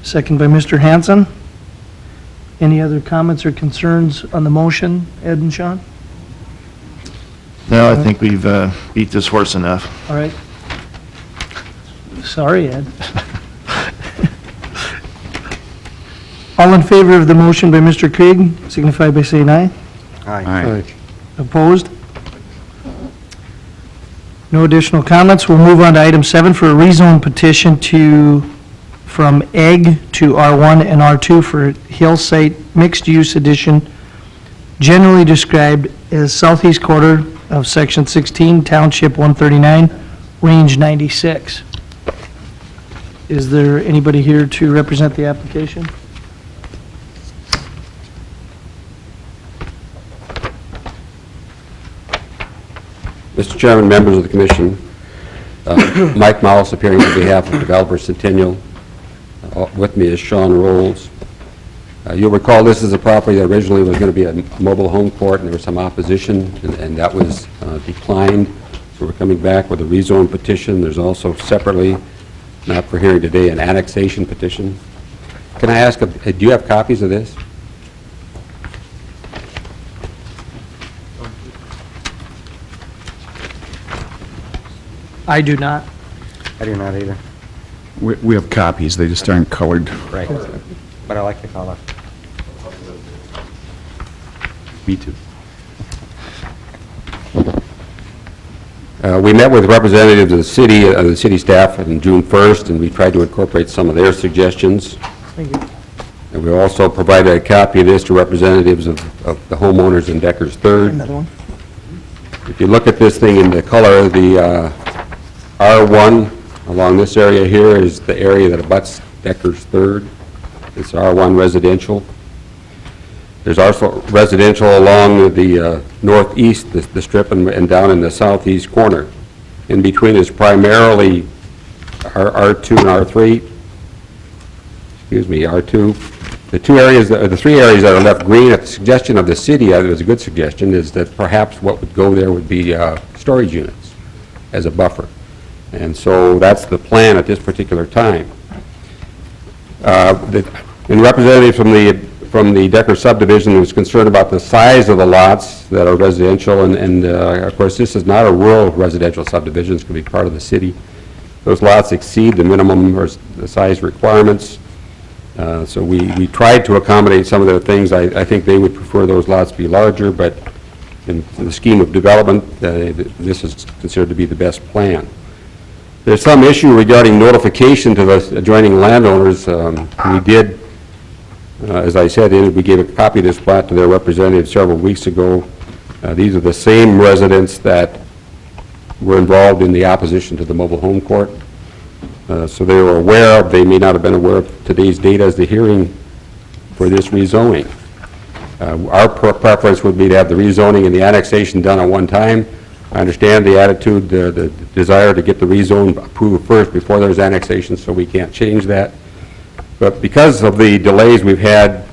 Second by Mr. Hanson. Any other comments or concerns on the motion, Ed and Sean? No, I think we've beat this horse enough. All right. Sorry, Ed. All in favor of the motion by Mr. Krieg, signify by saying aye. Aye. Opposed? No additional comments. We'll move on to item 7 for a rezone petition from EG to R1 and R2 for Hill Site Mixed Use Addition, generally described as southeast quarter of Section 16, Township 139, Range 96. Is there anybody here to represent the application? Mr. Chairman, members of the commission, Mike Mouse appearing on behalf of Developer Centennial. With me is Sean Rolls. You'll recall this is a property that originally was going to be a mobile home court, and there was some opposition, and that was declined. So we're coming back with a rezone petition. There's also separately, not for hearing today, an annexation petition. Can I ask, do you have copies of this? I do not. I do not either. We have copies, they just aren't colored. Right. But I like the color. Me too. We met with representatives of the city staff on June 1st, and we tried to incorporate some of their suggestions. Thank you. And we also provided a copy of this to representatives of the homeowners in Deckers Third. Another one? If you look at this thing in the color, the R1 along this area here is the area that abuts Deckers Third. It's R1 residential. There's also residential along the northeast, the strip, and down in the southeast corner. In between is primarily R2 and R3. Excuse me, R2. The three areas that are left green at the suggestion of the city, it was a good suggestion, is that perhaps what would go there would be storage units as a buffer. And so that's the plan at this particular time. And representative from the Decker subdivision was concerned about the size of the lots that are residential, and of course this is not a rural residential subdivision, it's going to be part of the city. Those lots exceed the minimum or the size requirements, so we tried to accommodate some of their things. I think they would prefer those lots be larger, but in the scheme of development, this is considered to be the best plan. There's some issue regarding notification to the adjoining landowners. We did, as I said, we gave a copy of this plat to their representative several weeks ago. These are the same residents that were involved in the opposition to the mobile home court. So they were aware of, they may not have been aware of today's date as the hearing for this rezoning. Our preference would be to have the rezoning and the annexation done at one time. I understand the attitude, the desire to get the rezone approved first before there's annexation, so we can't change that. But because of the delays we've had,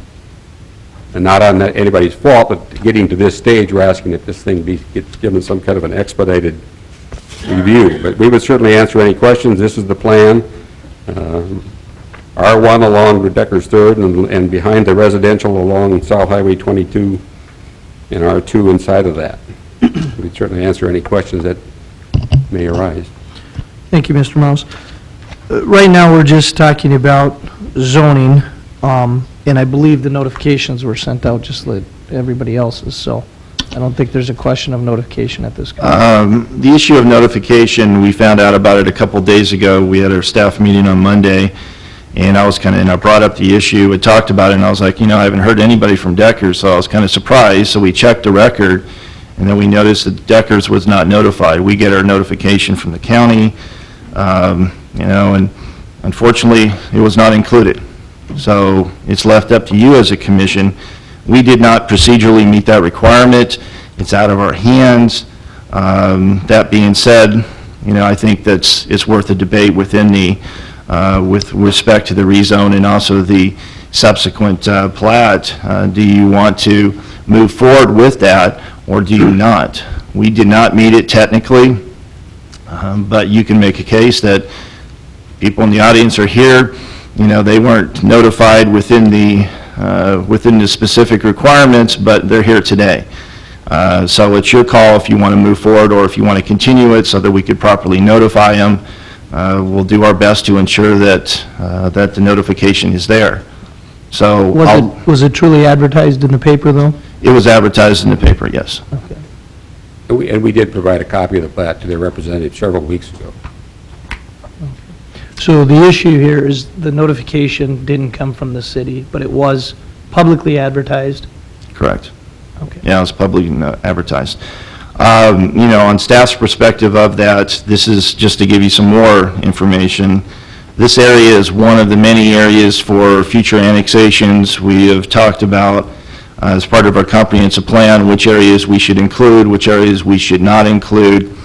and not on anybody's fault, but getting to this stage, we're asking that this thing gets given some kind of an expedited review. But we would certainly answer any questions. This is the plan. R1 along Deckers Third, and behind the residential along South Highway 22, and R2 inside of that. We'd certainly answer any questions that may arise. Thank you, Mr. Mouse. Right now, we're just talking about zoning, and I believe the notifications were sent out just like everybody else's, so I don't think there's a question of notification at this point. The issue of notification, we found out about it a couple days ago. We had our staff meeting on Monday, and I brought up the issue, we talked about it, and I was like, I haven't heard anybody from Deckers, so I was kind of surprised. So we checked the record, and then we noticed that Deckers was not notified. We get our notification from the county, and unfortunately, it was not included. So it's left up to you as a commission. We did not procedurally meet that requirement. It's out of our hands. That being said, I think it's worth a debate within with respect to the rezone and also the subsequent plat. Do you want to move forward with that, or do you not? We did not meet it technically, but you can make a case that people in the audience are here, they weren't notified within the within the specific requirements, but they're here today. So it's your call if you want to move forward or if you want to continue it so that we could properly notify them. We'll do our best to ensure that, that the notification is there. So Was it truly advertised in the paper, though? it was advertised in the paper, yes. Okay. And we did provide a copy of the plat to their representative several weeks ago. So the issue here is the notification didn't come from the city, but it was publicly advertised? Correct. Okay. Yeah, it was publicly advertised. You know, on staff's perspective of that, this is just to give you some more information. This area is one of the many areas for future annexations. We have talked about, as part of our comprehensive plan, which areas we should include, which areas we should not include.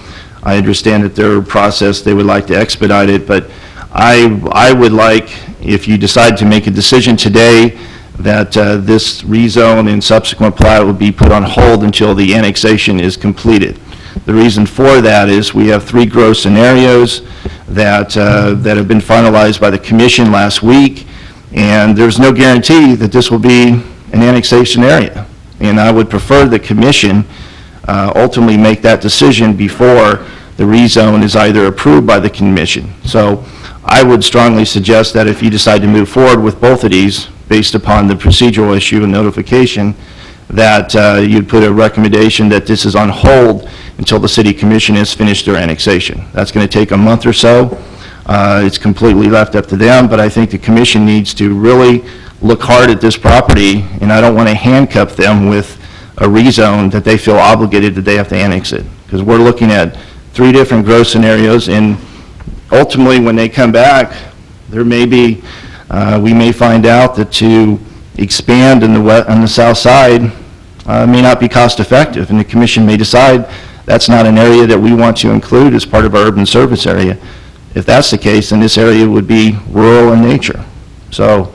I understand that their process, they would like to expedite it, but I would like, if you decide to make a decision today, that this rezone and subsequent plat would be put on hold until the annexation is completed. The reason for that is we have 3 growth scenarios that have been finalized by the commission last week, and there's no guarantee that this will be an annexation area. And I would prefer the commission ultimately make that decision before the rezone is either approved by the commission. So I would strongly suggest that if you decide to move forward with both of these, based upon the procedural issue and notification, that you'd put a recommendation that this is on hold until the city commission has finished their annexation. That's going to take a month or so. It's completely left up to them, but I think the commission needs to really look hard at this property, and I don't want to handcuff them with a rezone that they feel obligated that they have to annex it. Because we're looking at 3 different growth scenarios, and ultimately, when they come back, there may be, we may find out that to expand on the south side may not be cost effective, and the commission may decide that's not an area that we want to include as part of our urban service area. If that's the case, then this area would be rural in nature. So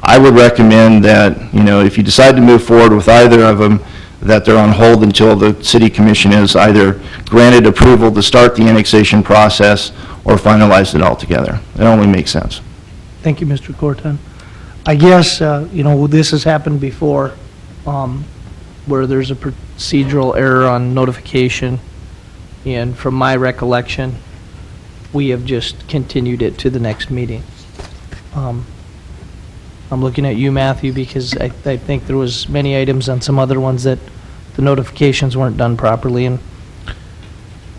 I would recommend that, you know, if you decide to move forward with either of them, that they're on hold until the city commission is either granted approval to start the annexation process or finalize it altogether. It only makes sense. Thank you, Mr. Corton. I guess, you know, this has happened before, where there's a procedural error on notification, and from my recollection, we have just continued it to the next meeting. I'm looking at you, Matthew, because I think there was many items on some other ones that the notifications weren't done properly, and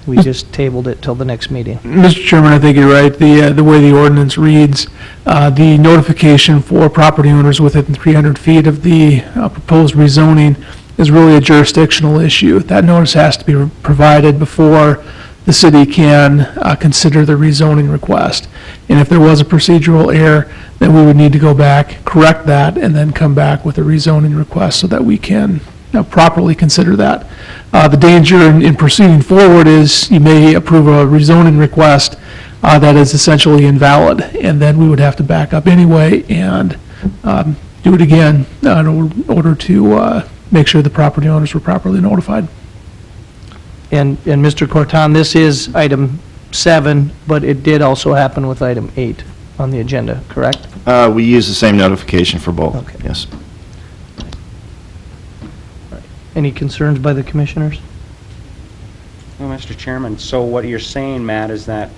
we just tabled it till the next meeting. Mr. Chairman, I think you're right. The way the ordinance reads, the notification for property owners within 300 feet of the proposed rezoning is really a jurisdictional issue. That notice has to be provided before the city can consider the rezoning request. And if there was a procedural error, then we would need to go back, correct that, and then come back with a rezoning request so that we can properly consider that. The danger in proceeding forward is you may approve a rezoning request that is essentially invalid, and then we would have to back up anyway and do it again in order to make sure the property owners were properly notified. And Mr. Corton, this is item 7, but it did also happen with item 8 on the agenda, correct? We use the same notification for both, Okay. yes. Any concerns by the commissioners? Well, Mr. Chairman, so what you're saying, Matt, is that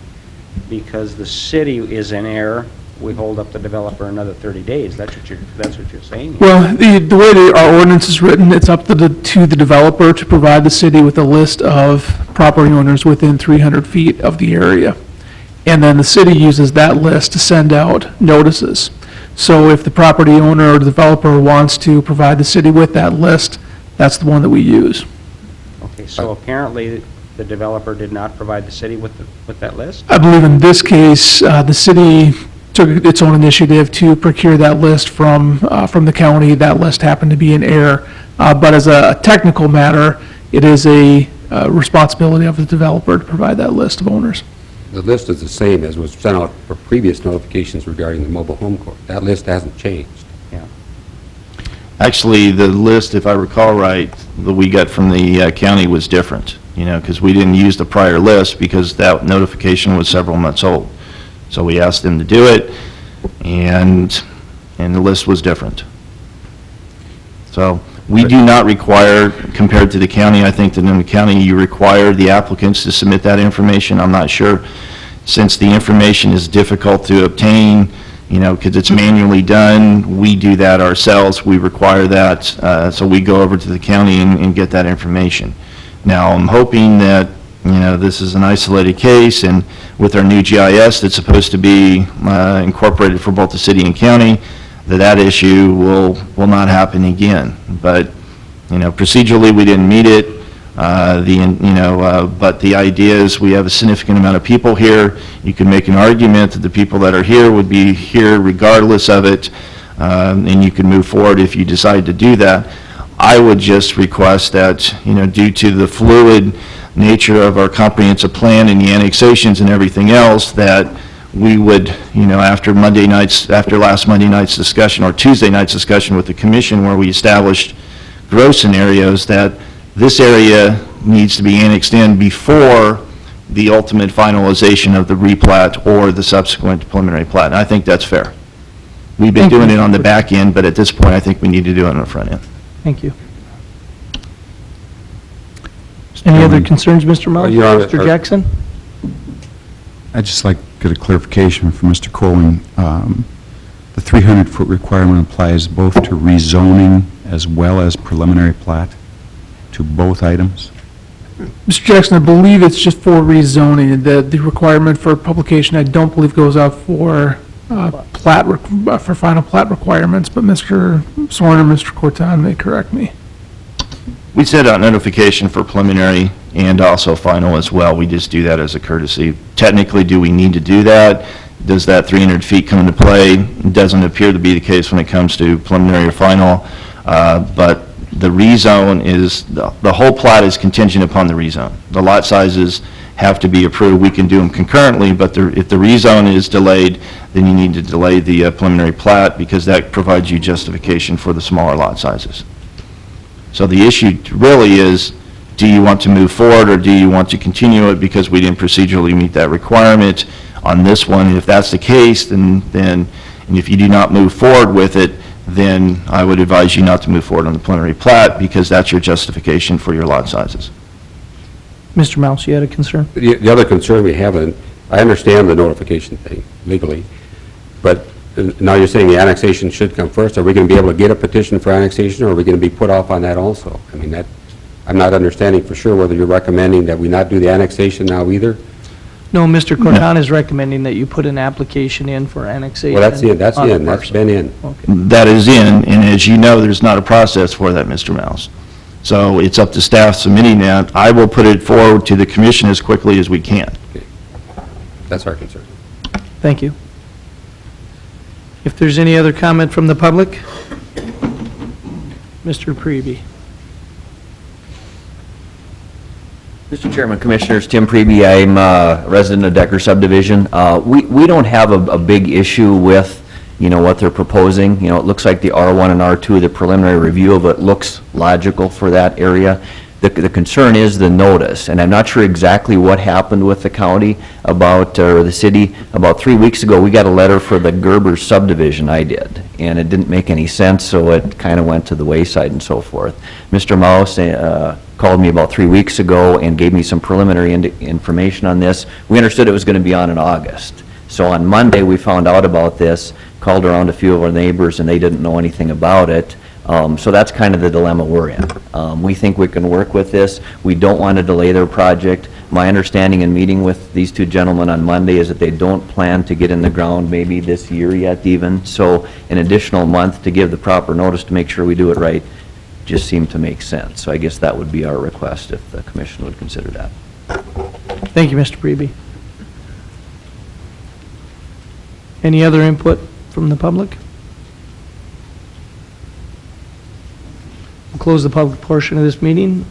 because the city is in error, we hold up the developer another 30 days. That's what you're saying here. Well, the way our ordinance is written, it's up to the developer to provide the city with a list of property owners within 300 feet of the area. And then the city uses that list to send out notices. So if the property owner or developer wants to provide the city with that list, that's the one that we use. Okay, so apparently the developer did not provide the city with that list? I believe in this case, the city took its own initiative to procure that list from the county. That list happened to be in error. But as a technical matter, it is a responsibility of the developer to provide that list of owners. The list is the same as was sent out for previous notifications regarding the mobile home court. That list hasn't changed. Yeah. Actually, the list, if I recall right, that we got from the county was different, you know, because we didn't use the prior list because that notification was several months old. So we asked them to do it, and the list was different. So we do not require, compared to the county, I think that in the county, you require the applicants to submit that information. I'm not sure, since the information is difficult to obtain, because it's manually done, we do that ourselves. We require that, so we go over to the county and get that information. Now, I'm hoping that, this is an isolated case, and with our new GIS that's supposed to be incorporated for both the city and county, that issue will not happen again. But, procedurally, we didn't meet it. But the idea is we have a significant amount of people here. You can make an argument that the people that are here would be here regardless of it, and you can move forward if you decide to do that. I would just request that, due to the fluid nature of our comprehensive plan and the annexations and everything else, that we would, after last Monday night's discussion, or Tuesday night's discussion with the commission, where we established growth scenarios, that this area needs to be annexed in before the ultimate finalization of the replat or the subsequent preliminary plat. And I think that's fair. We've been doing it on the back end, but at this point, I think we need to do it on the front end. Thank you. Any other concerns, Mr. Miles? Mr. Jackson? I'd just like to get a clarification from Mr. Colling. The 300-foot requirement applies both to rezoning as well as preliminary plat, to both items? Mr. Jackson, I believe it's just for rezoning. The requirement for publication, I don't believe goes out for for final plat requirements, but Mr. Soren or Mr. Corton may correct me. We sent out notification for preliminary and also final as well. We just do that as a courtesy. Technically, do we need to do that? Does that 300 feet come into play? It doesn't appear to be the case when it comes to preliminary or final, but the rezone is, the whole plat is contingent upon the rezone. The lot sizes have to be approved. We can do them concurrently, but if the rezone is delayed, then you need to delay the preliminary plat, because that provides you justification for the smaller lot sizes. So the issue really is, do you want to move forward or do you want to continue it because we didn't procedurally meet that requirement on this one? And if that's the case, then and if you do not move forward with it, then I would advise you not to move forward on the preliminary plat, because that's your justification for your lot sizes. Mr. Mouse, you had a concern? The other concern we have, and I understand the notification thing legally, but now you're saying the annexation should come first. Are we going to be able to get a petition for annexation, or are we going to be put off on that also? I mean, I'm not understanding for sure whether you're recommending that we not do the annexation now either. No, Mr. Corton is recommending that you put an application in for annexation. Well, that's in, that's on the in, that's parcel. been in. Okay. That is in, and as you know, there's not a process for that, Mr. Mouse. So it's up to staff submitting that. I will put it forward to the commission as quickly as we can. Okay. That's our concern. Thank you. If there's any other comment from the public? Mr. Preby. Mr. Chairman, Commissioners, Tim Preby, I'm a resident of Decker subdivision. We don't have a big issue with, what they're proposing. It looks like the R1 and R2, the preliminary review of it looks logical for that area. The concern is the notice, and I'm not sure exactly what happened with the county or the city. About 3 weeks ago, we got a letter for the Gerber subdivision, I did, and it didn't make any sense, so it kind of went to the wayside and so forth. Mr. Mouse called me about 3 weeks ago and gave me some preliminary information on this. We understood it was going to be on in August. So on Monday, we found out about this, called around a few of our neighbors, and they didn't know anything about it. So that's kind of the dilemma we're in. We think we can work with this. We don't want to delay their project. My understanding in meeting with these two gentlemen on Monday is that they don't plan to get in the ground maybe this year yet even. So an additional month to give the proper notice to make sure we do it right just seemed to make sense. So I guess that would be our request if the commission would consider that. Thank you, Mr. Preby. Any other input from the public? We'll close the public portion of this meeting.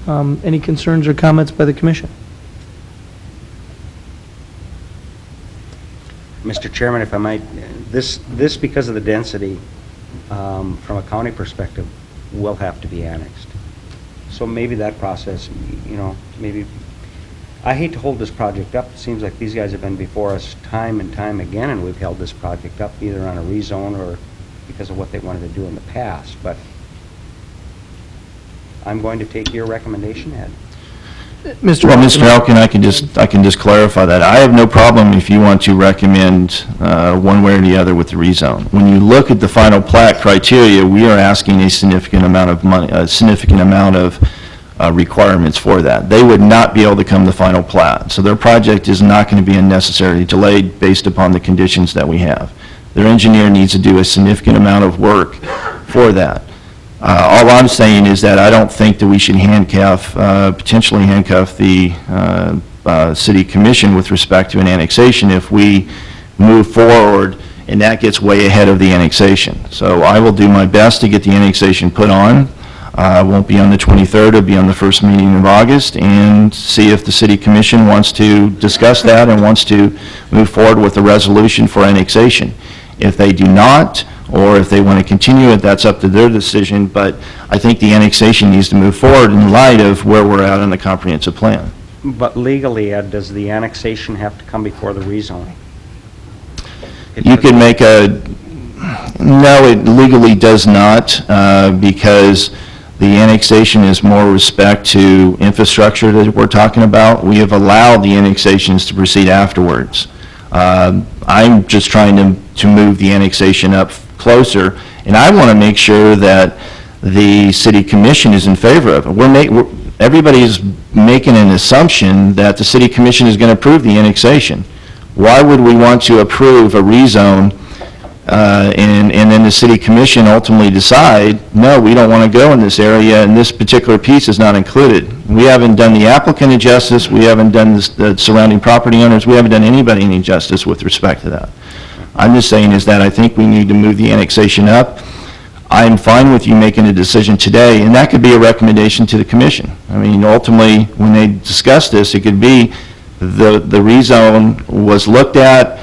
Any concerns or comments by the commission? Mr. Chairman, if I might, this because of the density, from a county perspective, will have to be annexed. So maybe that process, maybe, I hate to hold this project up. It seems like these guys have been before us time and time again, and we've held this project up either on a rezone or because of what they wanted to do in the past. But I'm going to take your recommendation, Ed. Mr. Well, Mr. Elkin, Elkin, I can just clarify that. I have no problem if you want to recommend one way or the other with the rezone. When you look at the final plat criteria, we are asking a significant amount of money, a significant amount of requirements for that. They would not be able to come to final plat, so their project is not going to be unnecessarily delayed based upon the conditions that we have. Their engineer needs to do a significant amount of work for that. All I'm saying is that I don't think that we should potentially handcuff the city commission with respect to an annexation if we move forward and that gets way ahead of the annexation. So I will do my best to get the annexation put on. It won't be on the 23rd, it'll be on the first meeting of August, and see if the city commission wants to discuss that and wants to move forward with a resolution for annexation. If they do not, or if they want to continue it, that's up to their decision, but I think the annexation needs to move forward in light of where we're at on the comprehensive plan. But legally, Ed, does the annexation have to come before the rezoning? You could make no, it legally does not, because the annexation is more respect to infrastructure that we're talking about. We have allowed the annexations to proceed afterwards. I'm just trying to move the annexation up closer, and I want to make sure that the city commission is in favor of it. Everybody's making an assumption that the city commission is going to approve the annexation. Why would we want to approve a rezone and then the city commission ultimately decide, no, we don't want to go in this area and this particular piece is not included? We haven't done the applicant a justice, we haven't done the surrounding property owners, we haven't done anybody any justice with respect to that. I'm just saying is that I think we need to move the annexation up. I'm fine with you making a decision today, and that could be a recommendation to the commission. I mean, ultimately, when they discuss this, it could be the rezone was looked at,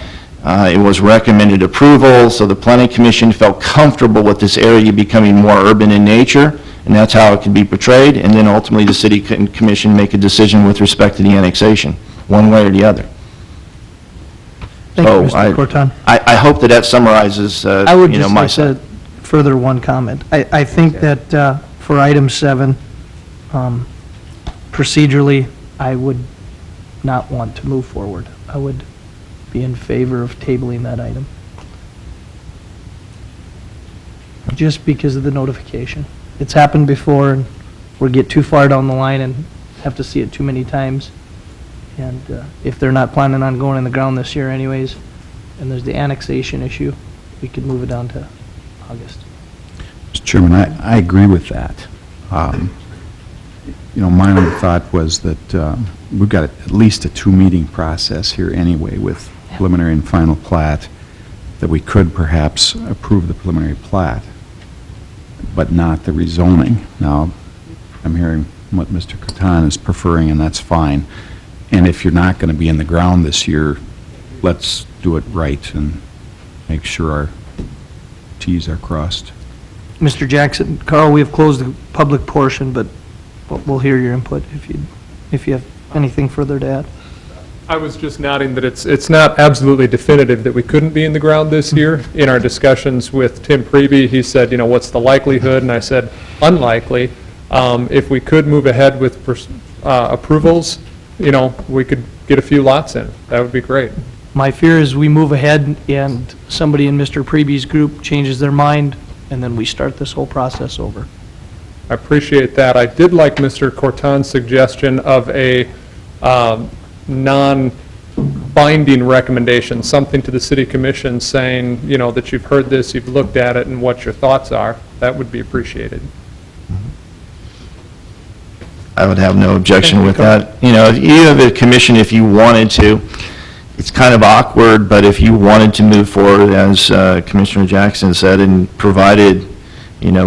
it was recommended approval, so the planning commission felt comfortable with this area becoming more urban in nature, and that's how it can be portrayed, and then ultimately the city commission make a decision with respect to the annexation, one way or the other. Thank you, Mr. Corton. I hope that summarizes, I would my just side. like to further one comment. I think that for item 7, procedurally, I would not want to move forward. I would be in favor of tabling that item. Just because of the notification. It's happened before, and we get too far down the line and have to see it too many times. And if they're not planning on going in the ground this year anyways, and there's the annexation issue, we could move it down to August. Mr. Chairman, I agree with that. My only thought was that we've got at least a 2-meeting process here anyway with preliminary and final plat, that we could perhaps approve the preliminary plat, but not the rezoning. Now, I'm hearing what Mr. Catan is preferring, and that's fine. And if you're not going to be in the ground this year, let's do it right and make sure our Ts are crossed. Mr. Jackson, Carl, we have closed the public portion, but we'll hear your input if you have anything further to add. I was just nodding that it's not absolutely definitive that we couldn't be in the ground this year. In our discussions with Tim Priebe, he said, what's the likelihood? And I said, unlikely. If we could move ahead with approvals, we could get a few lots in. That would be great. My fear is we move ahead and somebody in Mr. Preby's group changes their mind, and then we start this whole process over. I appreciate that. I did like Mr. Corton's suggestion of a non-binding recommendation, something to the city commission saying, that you've heard this, you've looked at it, and what your thoughts are. That would be appreciated. I would have no objection with that. You have a commission, if you wanted to, it's kind of awkward, but if you wanted to move forward, as Commissioner Jackson said, and provided,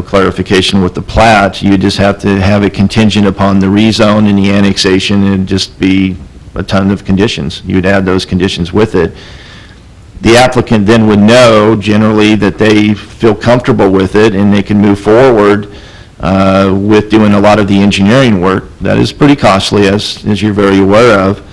clarification with the plat, you just have to have it contingent upon the rezone and the annexation, and just be a ton of conditions. You'd add those conditions with it. The applicant then would know generally that they feel comfortable with it, and they can move forward with doing a lot of the engineering work. That is pretty costly, as you're very aware of.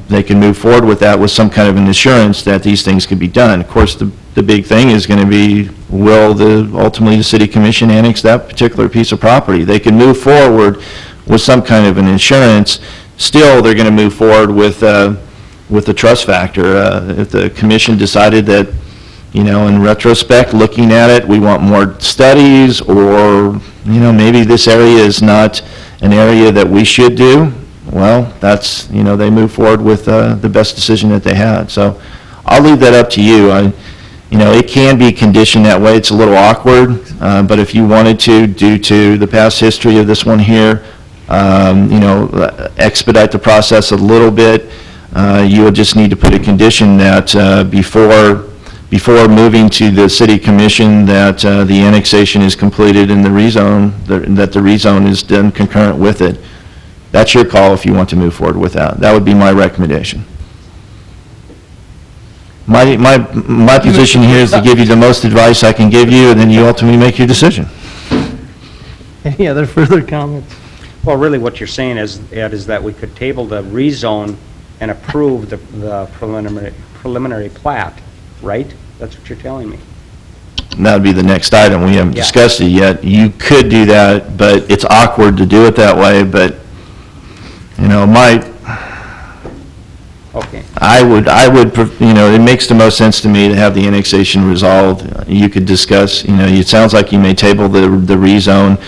They can move forward with that with some kind of an assurance that these things can be done. Of course, the big thing is going to be will ultimately the city commission annex that particular piece of property? They can move forward with some kind of an insurance. Still, they're going to move forward with the trust factor. If the commission decided that, in retrospect, looking at it, we want more studies, or, maybe this area is not an area that we should do, well, that's, they move forward with the best decision that they had. So I'll leave that up to you. It can be conditioned that way. It's a little awkward, but if you wanted to, due to the past history of this one here, expedite the process a little bit, you would just need to put a condition that before moving to the city commission, that the annexation is completed in the rezone, that the rezone is done concurrent with it. That's your call if you want to move forward with that. That would be my recommendation. My position here is to give you the most advice I can give you, and then you ultimately make your decision. Any other further comments? Well, really what you're saying is, Ed, is that we could table the rezone and approve the preliminary plat, right? That's what you're telling me. And that would be the next item. We haven't discussed it yet. You could do that, but it's awkward to do it that way, but, Okay. I would, it makes the most sense to me to have the annexation resolved. You could discuss, it sounds like you may table the rezone.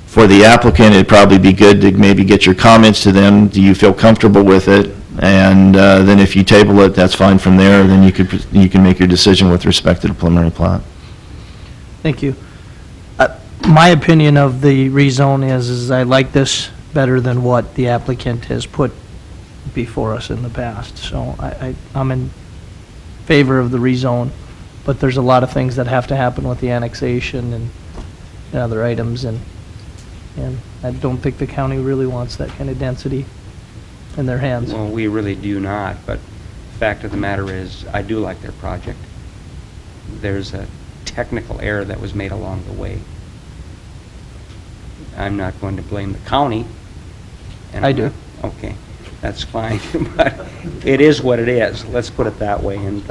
For the applicant, it'd probably be good to maybe get your comments to them. Do you feel comfortable with it? And then if you table it, that's fine from there. Then you can make your decision with respect to the preliminary plat. Thank you. My opinion of the rezone is I like this better than what the applicant has put before us in the past. So I'm in favor of the rezone, but there's a lot of things that have to happen with the annexation and other items, and I don't think the county really wants that kind of density in their hands. Well, we really do not, but the fact of the matter is, I do like their project. There's a technical error that was made along the way. I'm not going to blame the county. I do. Okay, that's fine, but it is what it is. Let's put it that way, and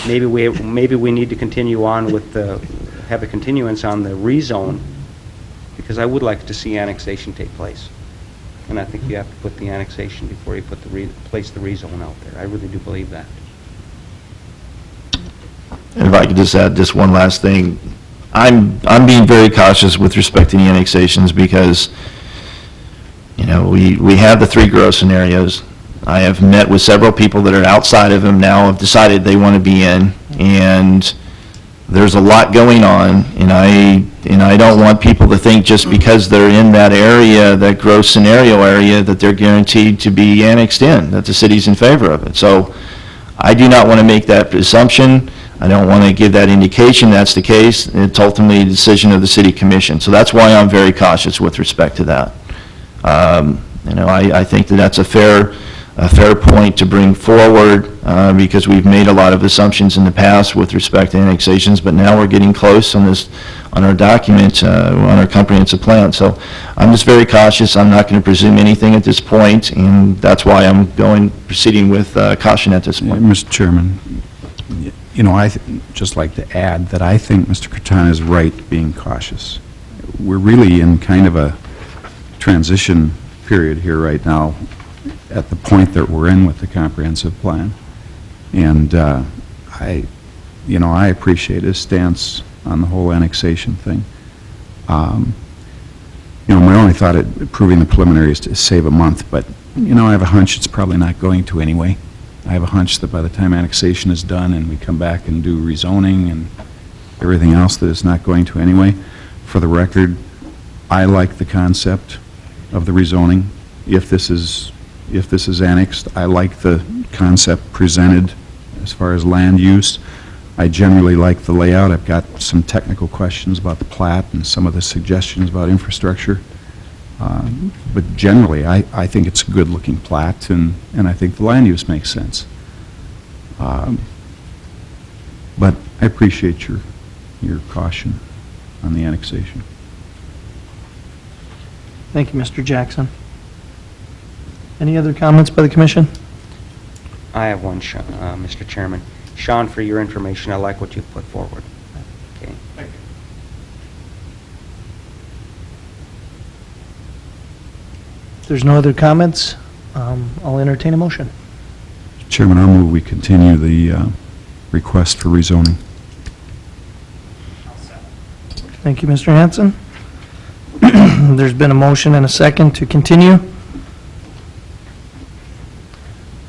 maybe we need to continue on with have a continuance on the rezone, because I would like to see annexation take place. And I think you have to put the annexation before you place the rezone out there. I really do believe that. And if I could just add just one last thing, I'm being very cautious with respect to the annexations because, we have the three growth scenarios. I have met with several people that are outside of them now, have decided they want to be in, and there's a lot going on, and I don't want people to think just because they're in that area, that growth scenario area, that they're guaranteed to be annexed in, that the city's in favor of it. So I do not want to make that assumption. I don't want to give that indication that's the case. It's ultimately a decision of the city commission. So that's why I'm very cautious with respect to that. I think that that's a fair point to bring forward because we've made a lot of assumptions in the past with respect to annexations, but now we're getting close on our document, on our comprehensive plan. So I'm just very cautious. I'm not going to presume anything at this point, and that's why I'm proceeding with caution at this point. Mr. Chairman, I'd just like to add that I think Mr. Curtin is right being cautious. We're really in kind of a transition period here right now at the point that we're in with the comprehensive plan. And I appreciate his stance on the whole annexation thing. My only thought at approving the preliminary is to save a month, but, I have a hunch it's probably not going to anyway. I have a hunch that by the time annexation is done and we come back and do rezoning and everything else, that it's not going to anyway. For the record, I like the concept of the rezoning. If this is annexed, I like the concept presented as far as land use. I generally like the layout. I've got some technical questions about the plat and some of the suggestions about infrastructure. But generally, I think it's a good-looking plat, and I think the land use makes sense. But I appreciate your caution on the annexation. Thank you, Mr. Jackson. Any other comments by the commission? I have one, Mr. Chairman. Sean, for your information, I like what you've put forward. Okay. Thank you. If there's no other comments, I'll entertain a motion. Chairman, I'll move we continue the request for rezoning. Thank you, Mr. Hanson. There's been a motion and a second to continue.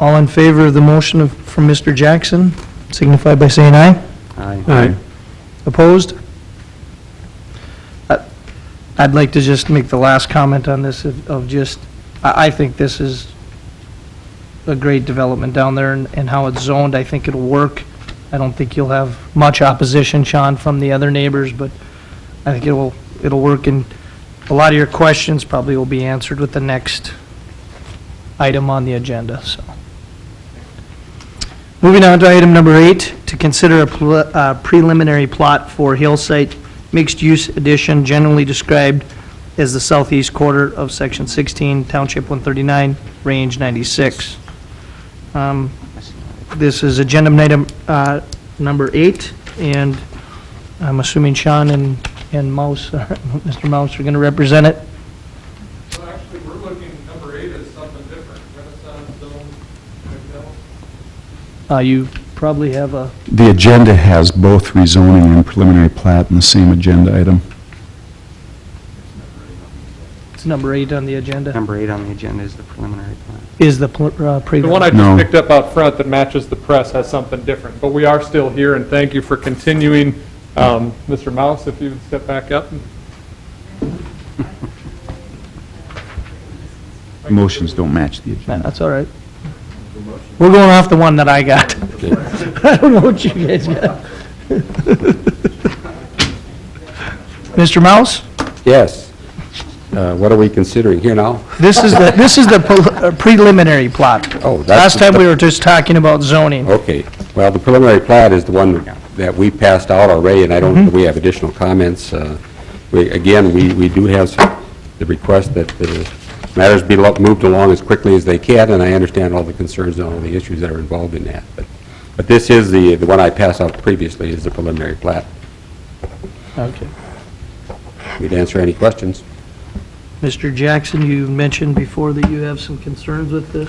All in favor of the motion from Mr. Jackson, signify by saying aye. Aye. Opposed? I'd like to just make the last comment on this of just, I think this is a great development down there and how it's zoned. I think it'll work. I don't think you'll have much opposition, Sean, from the other neighbors, but I think it'll work, and a lot of your questions probably will be answered with the next item on the agenda, so. Moving on to item number 8, to consider a preliminary plot for Hillside mixed-use addition, generally described as the southeast quarter of Section 16, Township 139, Range 96. This is agenda item number 8, and I'm assuming Sean and Mouse, Mr. Mouse, are going to represent it. Well, actually, we're looking, number 8 is something different, Renaissance Zone, Hotel. You probably have a, The agenda has both rezoning and preliminary plat in the same agenda item. it's number 8 on the agenda, Number 8 on the agenda is the preliminary plan. is the The one preliminary. I No. just picked up out front that matches the press has something different, but we are still here, and thank you for continuing. Mr. Mouse, if you would step back up. Motions don't match the agenda. That's all right. We're going off the one that I got. I don't know what you guys got. Mr. Mouse? Yes. What are we considering here now? This is the preliminary plot. Oh, that's Last time the- we were just talking about zoning. Okay, well, the preliminary plat is the one that we passed out already, and I don't, Mm-hmm. we have additional comments. Again, we do have the request that the matters be moved along as quickly as they can, and I understand all the concerns and all the issues that are involved in that. But this is the one I passed out previously, is the preliminary plat. Okay. We'd answer any questions. Mr. Jackson, you mentioned before that you have some concerns with the,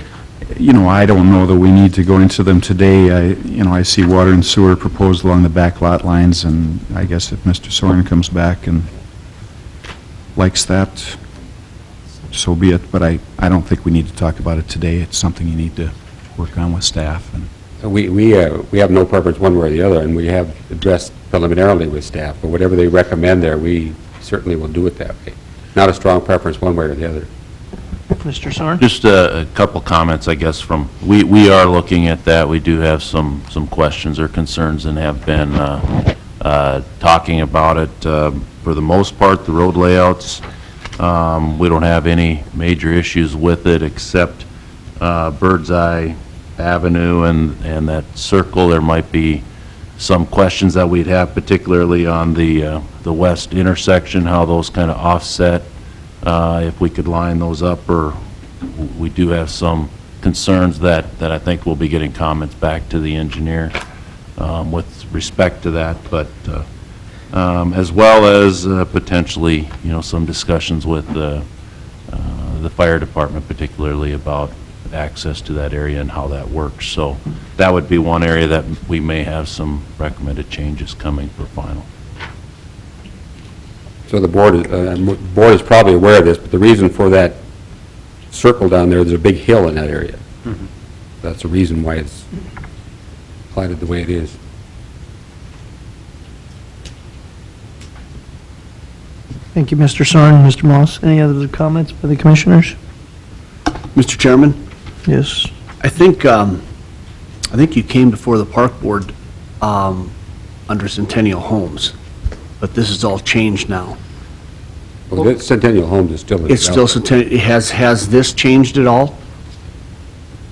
You know, I don't know that we need to go into them today. I see water and sewer proposed along the back lot lines, and I guess if Mr. Soren comes back and likes that, so be it, but I don't think we need to talk about it today. It's something you need to work on with staff. And We have no preference one way or the other, and we have addressed preliminarily with staff, but whatever they recommend there, we certainly will do it that way. Not a strong preference one way or the other. Mr. Soren? Just a couple comments, I guess, from, we are looking at that. We do have some questions or concerns and have been talking about it. For the most part, the road layouts, we don't have any major issues with it except Bird's Eye Avenue and that circle. There might be some questions that we'd have, particularly on the west intersection, how those kind of offset, if we could line those up, or we do have some concerns that I think we'll be getting comments back to the engineer with respect to that, but as well as potentially, some discussions with the fire department, particularly about access to that area and how that works. So that would be one area that we may have some recommended changes coming for final. So the board is probably aware of this, but the reason for that circle down there's a big hill in that area. That's the reason why it's platted the way it is. Thank you, Mr. Soren. Mr. Moss, any other comments by the commissioners? Mr. Chairman, Yes. I think you came before the park board under Centennial Homes, but this is all changed now. Well, this Centennial Homes is still in It's still development. Centennial, has this changed at all?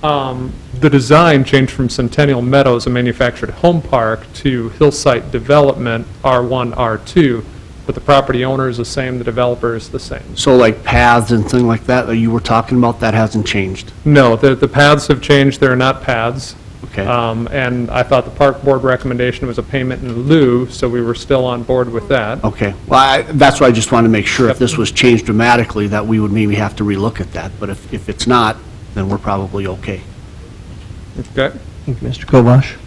The design changed from Centennial Meadows, a manufactured home park, to Hillside Development, R1, R2, but the property owner is the same, the developer is the same. So like paths and things like that you were talking about, that hasn't changed? No, the paths have changed, they're not paths. Okay. And I thought the park board recommendation was a payment in lieu, so we were still on board with that. Okay, well, that's why I just wanted to make sure if this was changed dramatically, that we would maybe have to relook at that, but if it's not, then we're probably okay. Okay. Thank you, Mr. Kovash.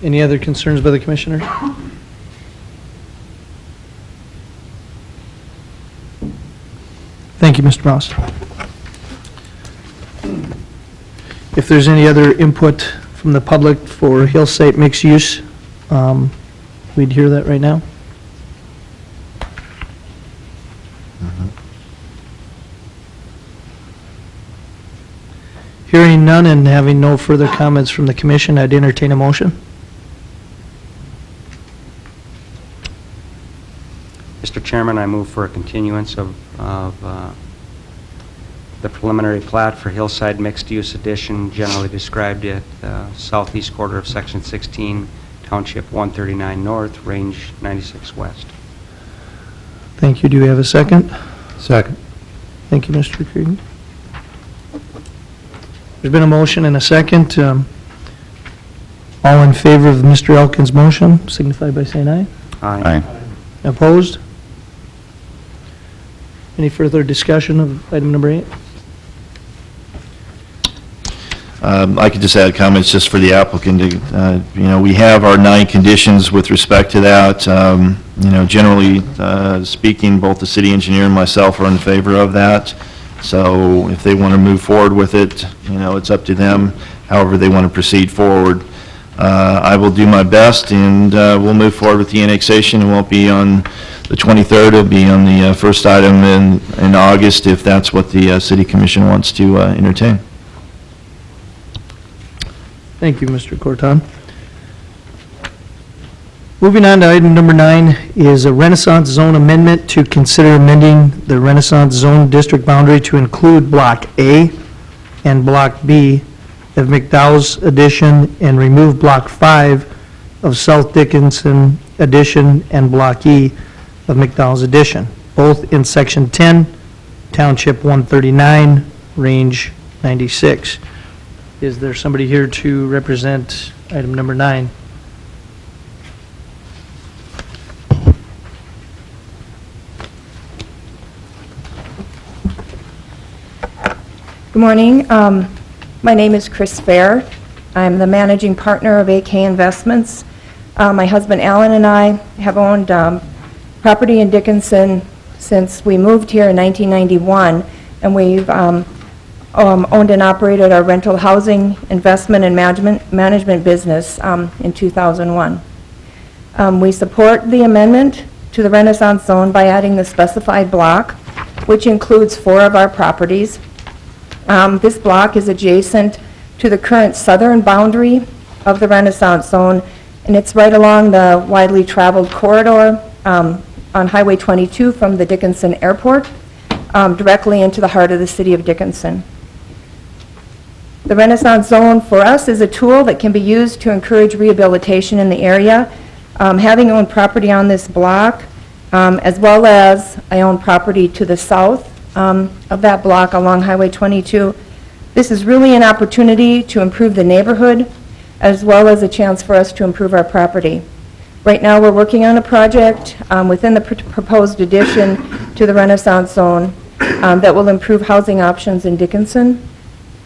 Any other concerns by the commissioner? Thank you, Mr. Moss. If there's any other input from the public for Hillside mixed use, we'd hear that right now. Hearing none and having no further comments from the commission, I'd entertain a motion. Mr. Chairman, I move for a continuance of the preliminary plat for Hillside Mixed Use Edition, generally described at southeast quarter of Section 16, Township 139 North, Range 96 West. Thank you. Do we have a second? Second. Thank you, Mr. Creedon. There's been a motion and a second. All in favor of Mr. Elkins' motion, signify by saying aye. Aye. Opposed? Any further discussion of item number 8? I could just add comments just for the applicant. We have our 9 conditions with respect to that. Generally speaking, both the city engineer and myself are in favor of that. So if they want to move forward with it, it's up to them, however they want to proceed forward. I will do my best, and we'll move forward with the annexation. It won't be on the 23rd. It'll be on the first item in August, if that's what the city commission wants to entertain. Thank you, Mr. Corton. Moving on to item number 9 is a Renaissance Zone amendment to consider amending the Renaissance Zone district boundary to include Block A and Block B of McDowell's addition and remove Block 5 of South Dickinson addition and Block E of McDowell's addition, both in Section 10, Township 139, Range 96. Is there somebody here to represent item number 9? Good morning. My name is Chris Fair. I'm the managing partner of AK Investments. My husband Alan and I have owned property in Dickinson since we moved here in 1991, and we've owned and operated our rental housing investment and management business in 2001. We support the amendment to the Renaissance Zone by adding the specified block, which includes 4 of our properties. This block is adjacent to the current southern boundary of the Renaissance Zone, and it's right along the widely traveled corridor on Highway 22 from the Dickinson Airport directly into the heart of the city of Dickinson. The Renaissance Zone for us is a tool that can be used to encourage rehabilitation in the area. Having owned property on this block, as well as I own property to the south of that block along Highway 22, this is really an opportunity to improve the neighborhood, as well as a chance for us to improve our property. Right now, we're working on a project within the proposed addition to the Renaissance Zone that will improve housing options in Dickinson.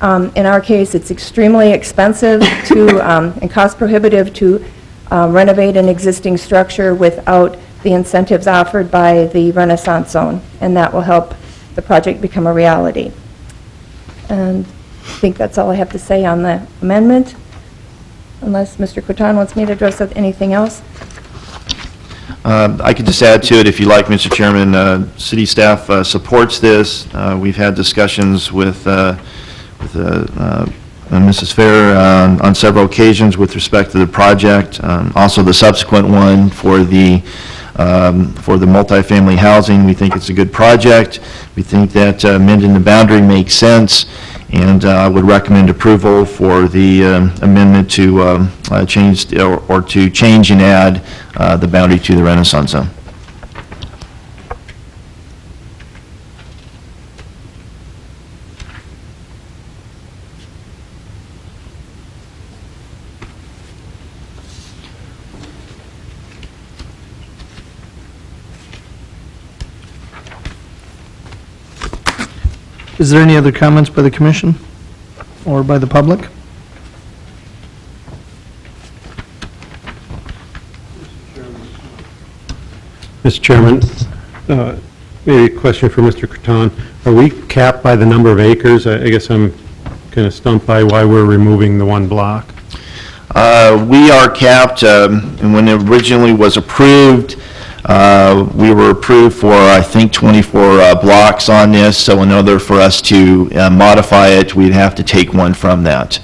In our case, it's extremely expensive and cost prohibitive to renovate an existing structure without the incentives offered by the Renaissance Zone, and that will help the project become a reality. And I think that's all I have to say on the amendment, unless Mr. Corton wants me to address anything else. I could just add to it, if you like, Mr. Chairman. City staff supports this. We've had discussions with Mrs. Fair on several occasions with respect to the project. Also, the subsequent one for the multifamily housing. We think it's a good project. We think that amending the boundary makes sense, and I would recommend approval for the amendment to change or to change and add the boundary to the Renaissance Zone. Is there any other comments by the commission or by the public? Mr. Chairman, maybe a question for Mr. Croton. Are we capped by the number of acres? I guess I'm kind of stumped by why we're removing the one block. We are capped, and when it originally was approved, we were approved for, I think, 24 blocks on this, so in order for us to modify it, we'd have to take one from that.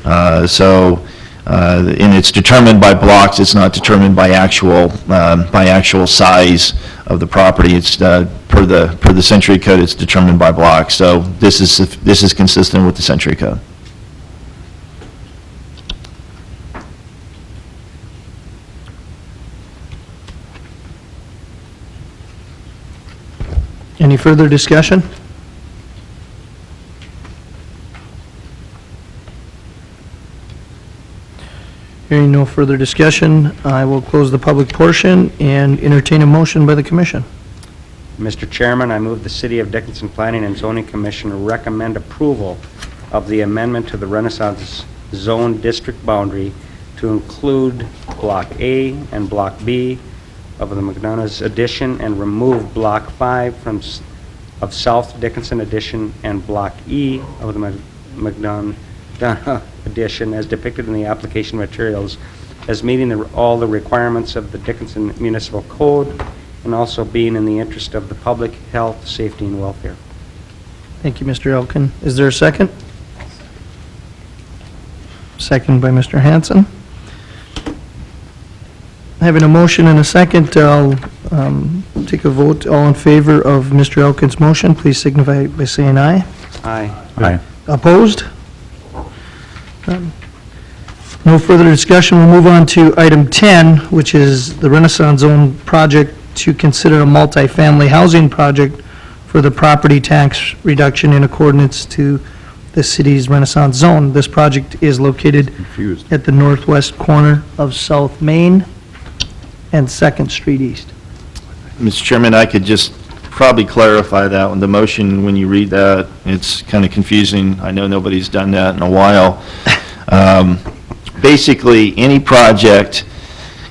And it's determined by blocks, it's not determined by actual size of the property. It's per the Century Code, it's determined by blocks. So this is consistent with the Century Code. Any further discussion? Hearing no further discussion, I will close the public portion and entertain a motion by the commission. Mr. Chairman, I move the City of Dickinson Planning and Zoning Commission recommend approval of the amendment to the Renaissance Zone District boundary to include Block A and Block B of the McDonough's addition and remove Block 5 of South Dickinson addition and Block E of the McDonough addition as depicted in the application materials as meeting all the requirements of the Dickinson Municipal Code and also being in the interest of the public health, safety, and welfare. Thank you, Mr. Elkin. Is there a second? Second by Mr. Hanson. Having a motion and a second, I'll take a vote. All in favor of Mr. Elkin's motion, please signify by saying aye. Aye. Aye. Opposed? No further discussion. We'll move on to item 10, which is the Renaissance Zone project to consider a multifamily housing project for the property tax reduction in accordance to the city's Renaissance Zone. This project is located at the northwest corner of South Main and 2nd Street East. Mr. Chairman, I could just probably clarify that one. The motion, when you read that, it's kind of confusing. I know nobody's done that in a while. Basically, any project,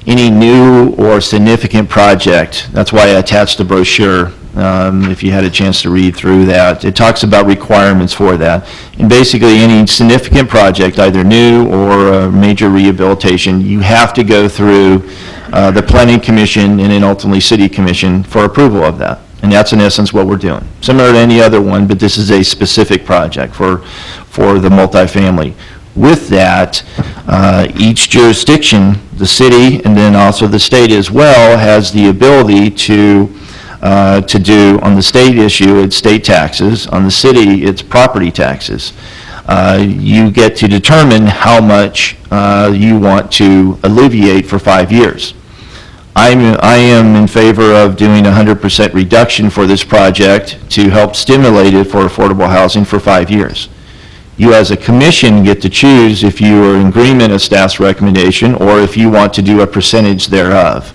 any new or significant project, that's why I attached the brochure, if you had a chance to read through that. It talks about requirements for that. And basically, any significant project, either new or a major rehabilitation, you have to go through the Planning Commission and then ultimately City Commission for approval of that. And that's in essence what we're doing. Similar to any other one, but this is a specific project for the multifamily. With that, each jurisdiction, the city and then also the state as well, has the ability to do, on the state issue, it's state taxes. On the city, it's property taxes. You get to determine how much you want to alleviate for 5 years. I am in favor of doing 100% reduction for this project to help stimulate it for affordable housing for 5 years. You as a commission get to choose if you are in agreement of staff's recommendation or if you want to do a percentage thereof.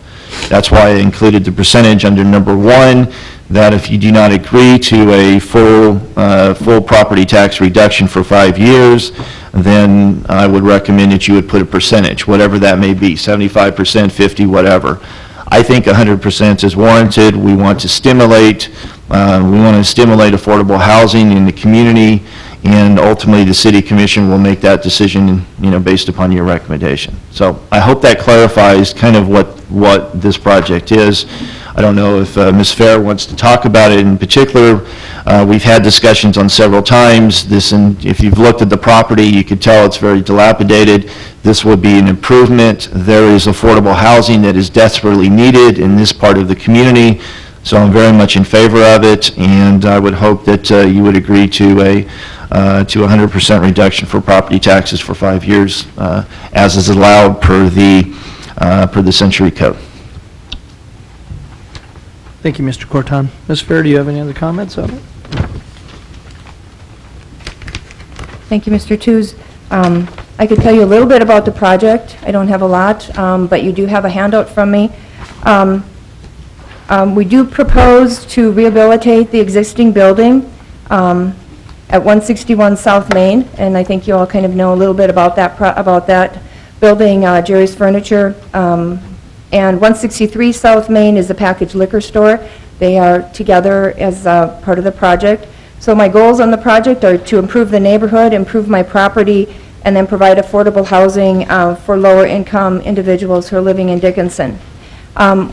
That's why I included the percentage under number 1, that if you do not agree to a full property tax reduction for 5 years, then I would recommend that you would put a percentage, whatever that may be, 75%, 50, whatever. I think 100% is warranted. We want to stimulate affordable housing in the community, and ultimately the City Commission will make that decision, based upon your recommendation. So I hope that clarifies kind of what this project is. I don't know if Ms. Fair wants to talk about it in particular. We've had discussions on several times. If you've looked at the property, you could tell it's very dilapidated. This would be an improvement. There is affordable housing that is desperately needed in this part of the community. So I'm very much in favor of it, and I would hope that you would agree to a 100% reduction for property taxes for 5 years, as is allowed per the Century Code. Thank you, Mr. Corton. Ms. Fair, do you have any other comments on it? Thank you, Mr. Tews. I could tell you a little bit about the project. I don't have a lot, but you do have a handout from me. We do propose to rehabilitate the existing building. at 161 South Main, and I think you all kind of know a little bit about that building, Jerry's Furniture. And 163 South Main is the packaged liquor store. They are together as part of the project. So my goals on the project are to improve the neighborhood, improve my property, and then provide affordable housing for lower-income individuals who are living in Dickinson.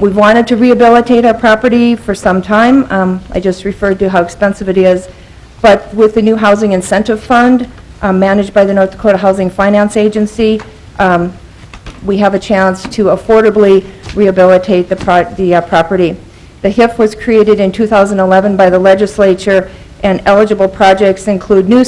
We've wanted to rehabilitate our property for some time. I just referred to how expensive it is. But with the new Housing Incentive Fund, managed by the North Dakota Housing Finance Agency, we have a chance to affordably rehabilitate the property. The HIF was created in 2011 by the legislature, and eligible projects include new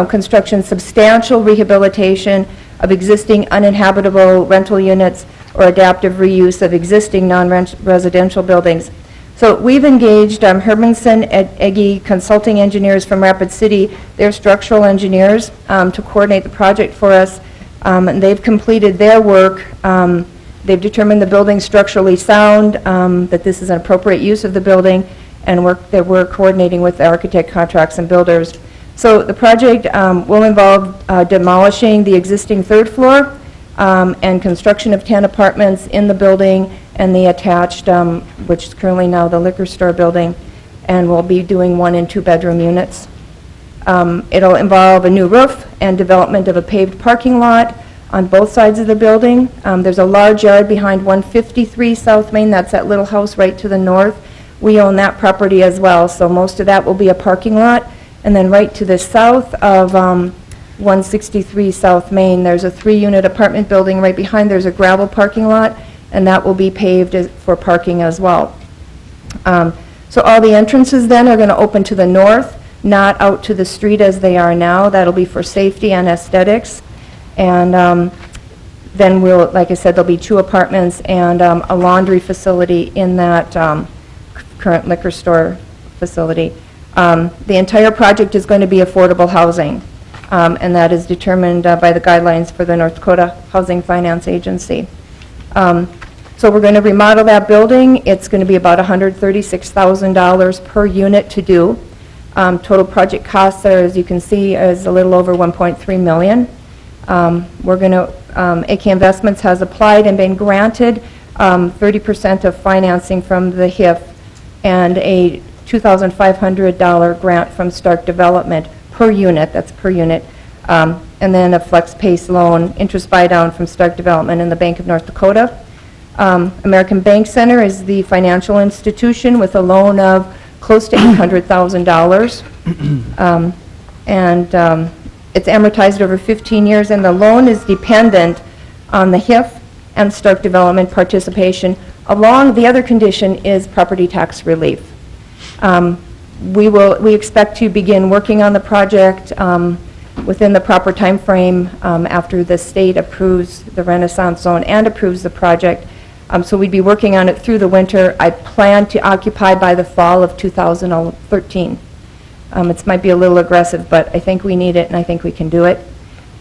construction, substantial rehabilitation of existing uninhabitable rental units, or adaptive reuse of existing non-residential buildings. So we've engaged Hermanson Eggy Consulting Engineers from Rapid City. They're structural engineers to coordinate the project for us. And they've completed their work. They've determined the building's structurally sound, that this is an appropriate use of the building, and we're coordinating with architect contracts and builders. So the project will involve demolishing the existing third floor and construction of 10 apartments in the building and the attached, which is currently now the liquor store building, and we'll be doing 1 and 2 bedroom units. It'll involve a new roof and development of a paved parking lot on both sides of the building. There's a large yard behind 153 South Main. That's that little house right to the north. We own that property as well, so most of that will be a parking lot. And then right to the south of 163 South Main, there's a 3-unit apartment building. Right behind there's a gravel parking lot, and that will be paved for parking as well. So all the entrances then are going to open to the north, not out to the street as they are now. That'll be for safety and aesthetics. And then we'll, like I said, there'll be 2 apartments and a laundry facility in that current liquor store facility. The entire project is going to be affordable housing, and that is determined by the guidelines for the North Dakota Housing Finance Agency. So we're going to remodel that building. It's going to be about $136,000 per unit to do. Total project costs there, as you can see, is a little over $1.3 million. We're going to, AK Investments has applied and been granted 30% of financing from the HIF and a $2,500 grant from Stark Development per unit, that's per unit, and then a flex pace loan, interest buy down from Stark Development and the Bank of North Dakota. American Bank Center is the financial institution with a loan of close to $800,000. It's amortized over 15 years, and the loan is dependent on the HIF and Stark Development participation. Along, the other condition is property tax relief. We expect to begin working on the project within the proper time frame after the state approves the Renaissance Zone and approves the project. So we'd be working on it through the winter. I plan to occupy by the fall of 2013. It might be a little aggressive, but I think we need it, and I think we can do it.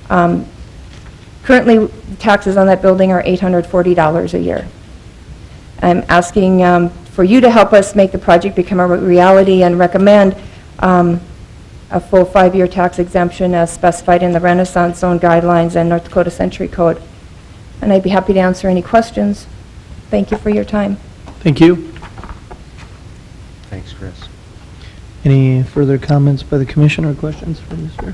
Currently, taxes on that building are $840 a year. I'm asking for you to help us make the project become a reality and recommend a full 5-year tax exemption as specified in the Renaissance Zone guidelines and North Dakota Century Code. And I'd be happy to answer any questions. Thank you for your time. Thank you. Thanks, Chris. Any further comments by the commission or questions for Mr.?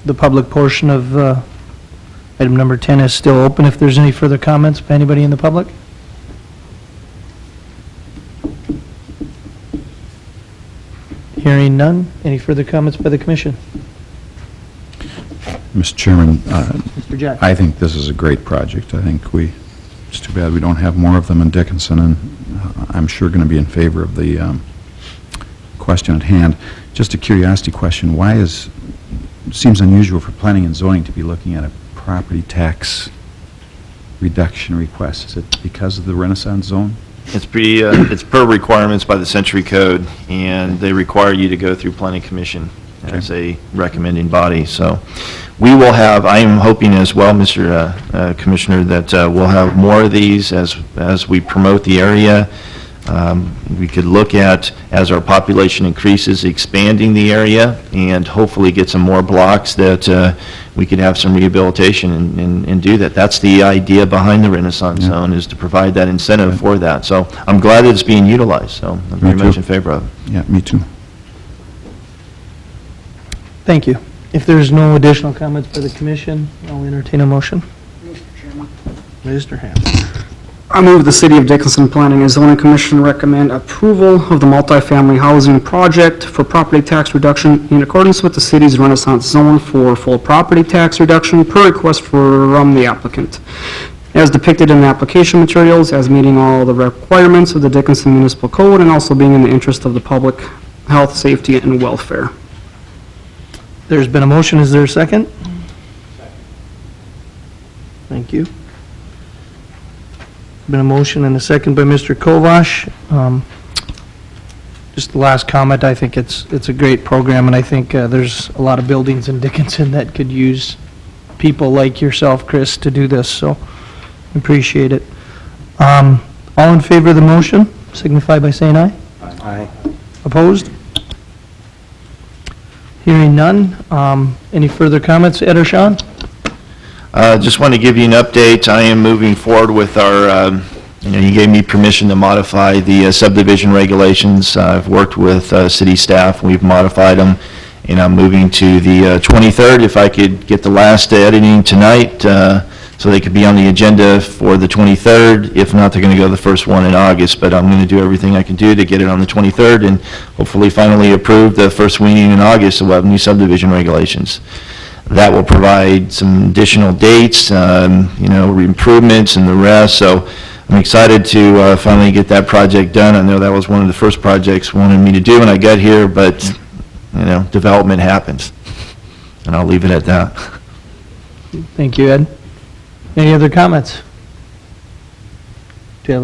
The public portion of item number 10 is still open. If there's any further comments by anybody in the public? Hearing none. Any further comments by the commission? Mr. Chairman, Mr. Jack. I think this is a great project. I think it's too bad we don't have more of them in Dickinson, and I'm sure going to be in favor of the question at hand. Just a curiosity question, why it seems unusual for planning and zoning to be looking at a property tax reduction request? Is it because of the Renaissance Zone? It's per requirements by the Century Code, and they require you to go through Planning Commission as a recommending body. So we will have, I am hoping as well, Mr. Commissioner, that we'll have more of these as we promote the area. We could look at, as our population increases, expanding the area and hopefully get some more blocks that we could have some rehabilitation and do that. That's the idea behind the Renaissance Zone, is to provide that incentive for that. So I'm glad that it's being utilized, so I'm very much in favor of it. Yeah, me too. Thank you. If there's no additional comments by the commission, I'll entertain a motion. Mr. Chairman. Mr. Hammond. I move the City of Dickinson Planning and Zoning Commission recommend approval of the multifamily housing project for property tax reduction in accordance with the city's Renaissance Zone for full property tax reduction per request from the applicant, as depicted in the application materials, as meeting all the requirements of the Dickinson Municipal Code and also being in the interest of the public health, safety, and welfare. There's been a motion. Is there a second? Thank you. Been a motion and a second by Mr. Kovash. Just the last comment, I think it's a great program, and I think there's a lot of buildings in Dickinson that could use people like yourself, Chris, to do this, so appreciate it. All in favor of the motion, signify by saying aye. Aye. Opposed? Hearing none. Any further comments, Ed or Sean? Just want to give you an update. I am moving forward with our, you gave me permission to modify the subdivision regulations. I've worked with city staff, we've modified them, and I'm moving to the 23rd. If I could get the last editing tonight, so they could be on the agenda for the 23rd. If not, they're going to go to the first one in August, but I'm going to do everything I can do to get it on the 23rd and hopefully finally approve the first meeting in August, so we'll have new subdivision regulations. That will provide some additional dates, improvements and the rest, so I'm excited to finally get that project done. I know that was one of the first projects wanted me to do when I got here, but, development happens, and I'll leave it at that. Thank you, Ed. Any other comments? Do you have a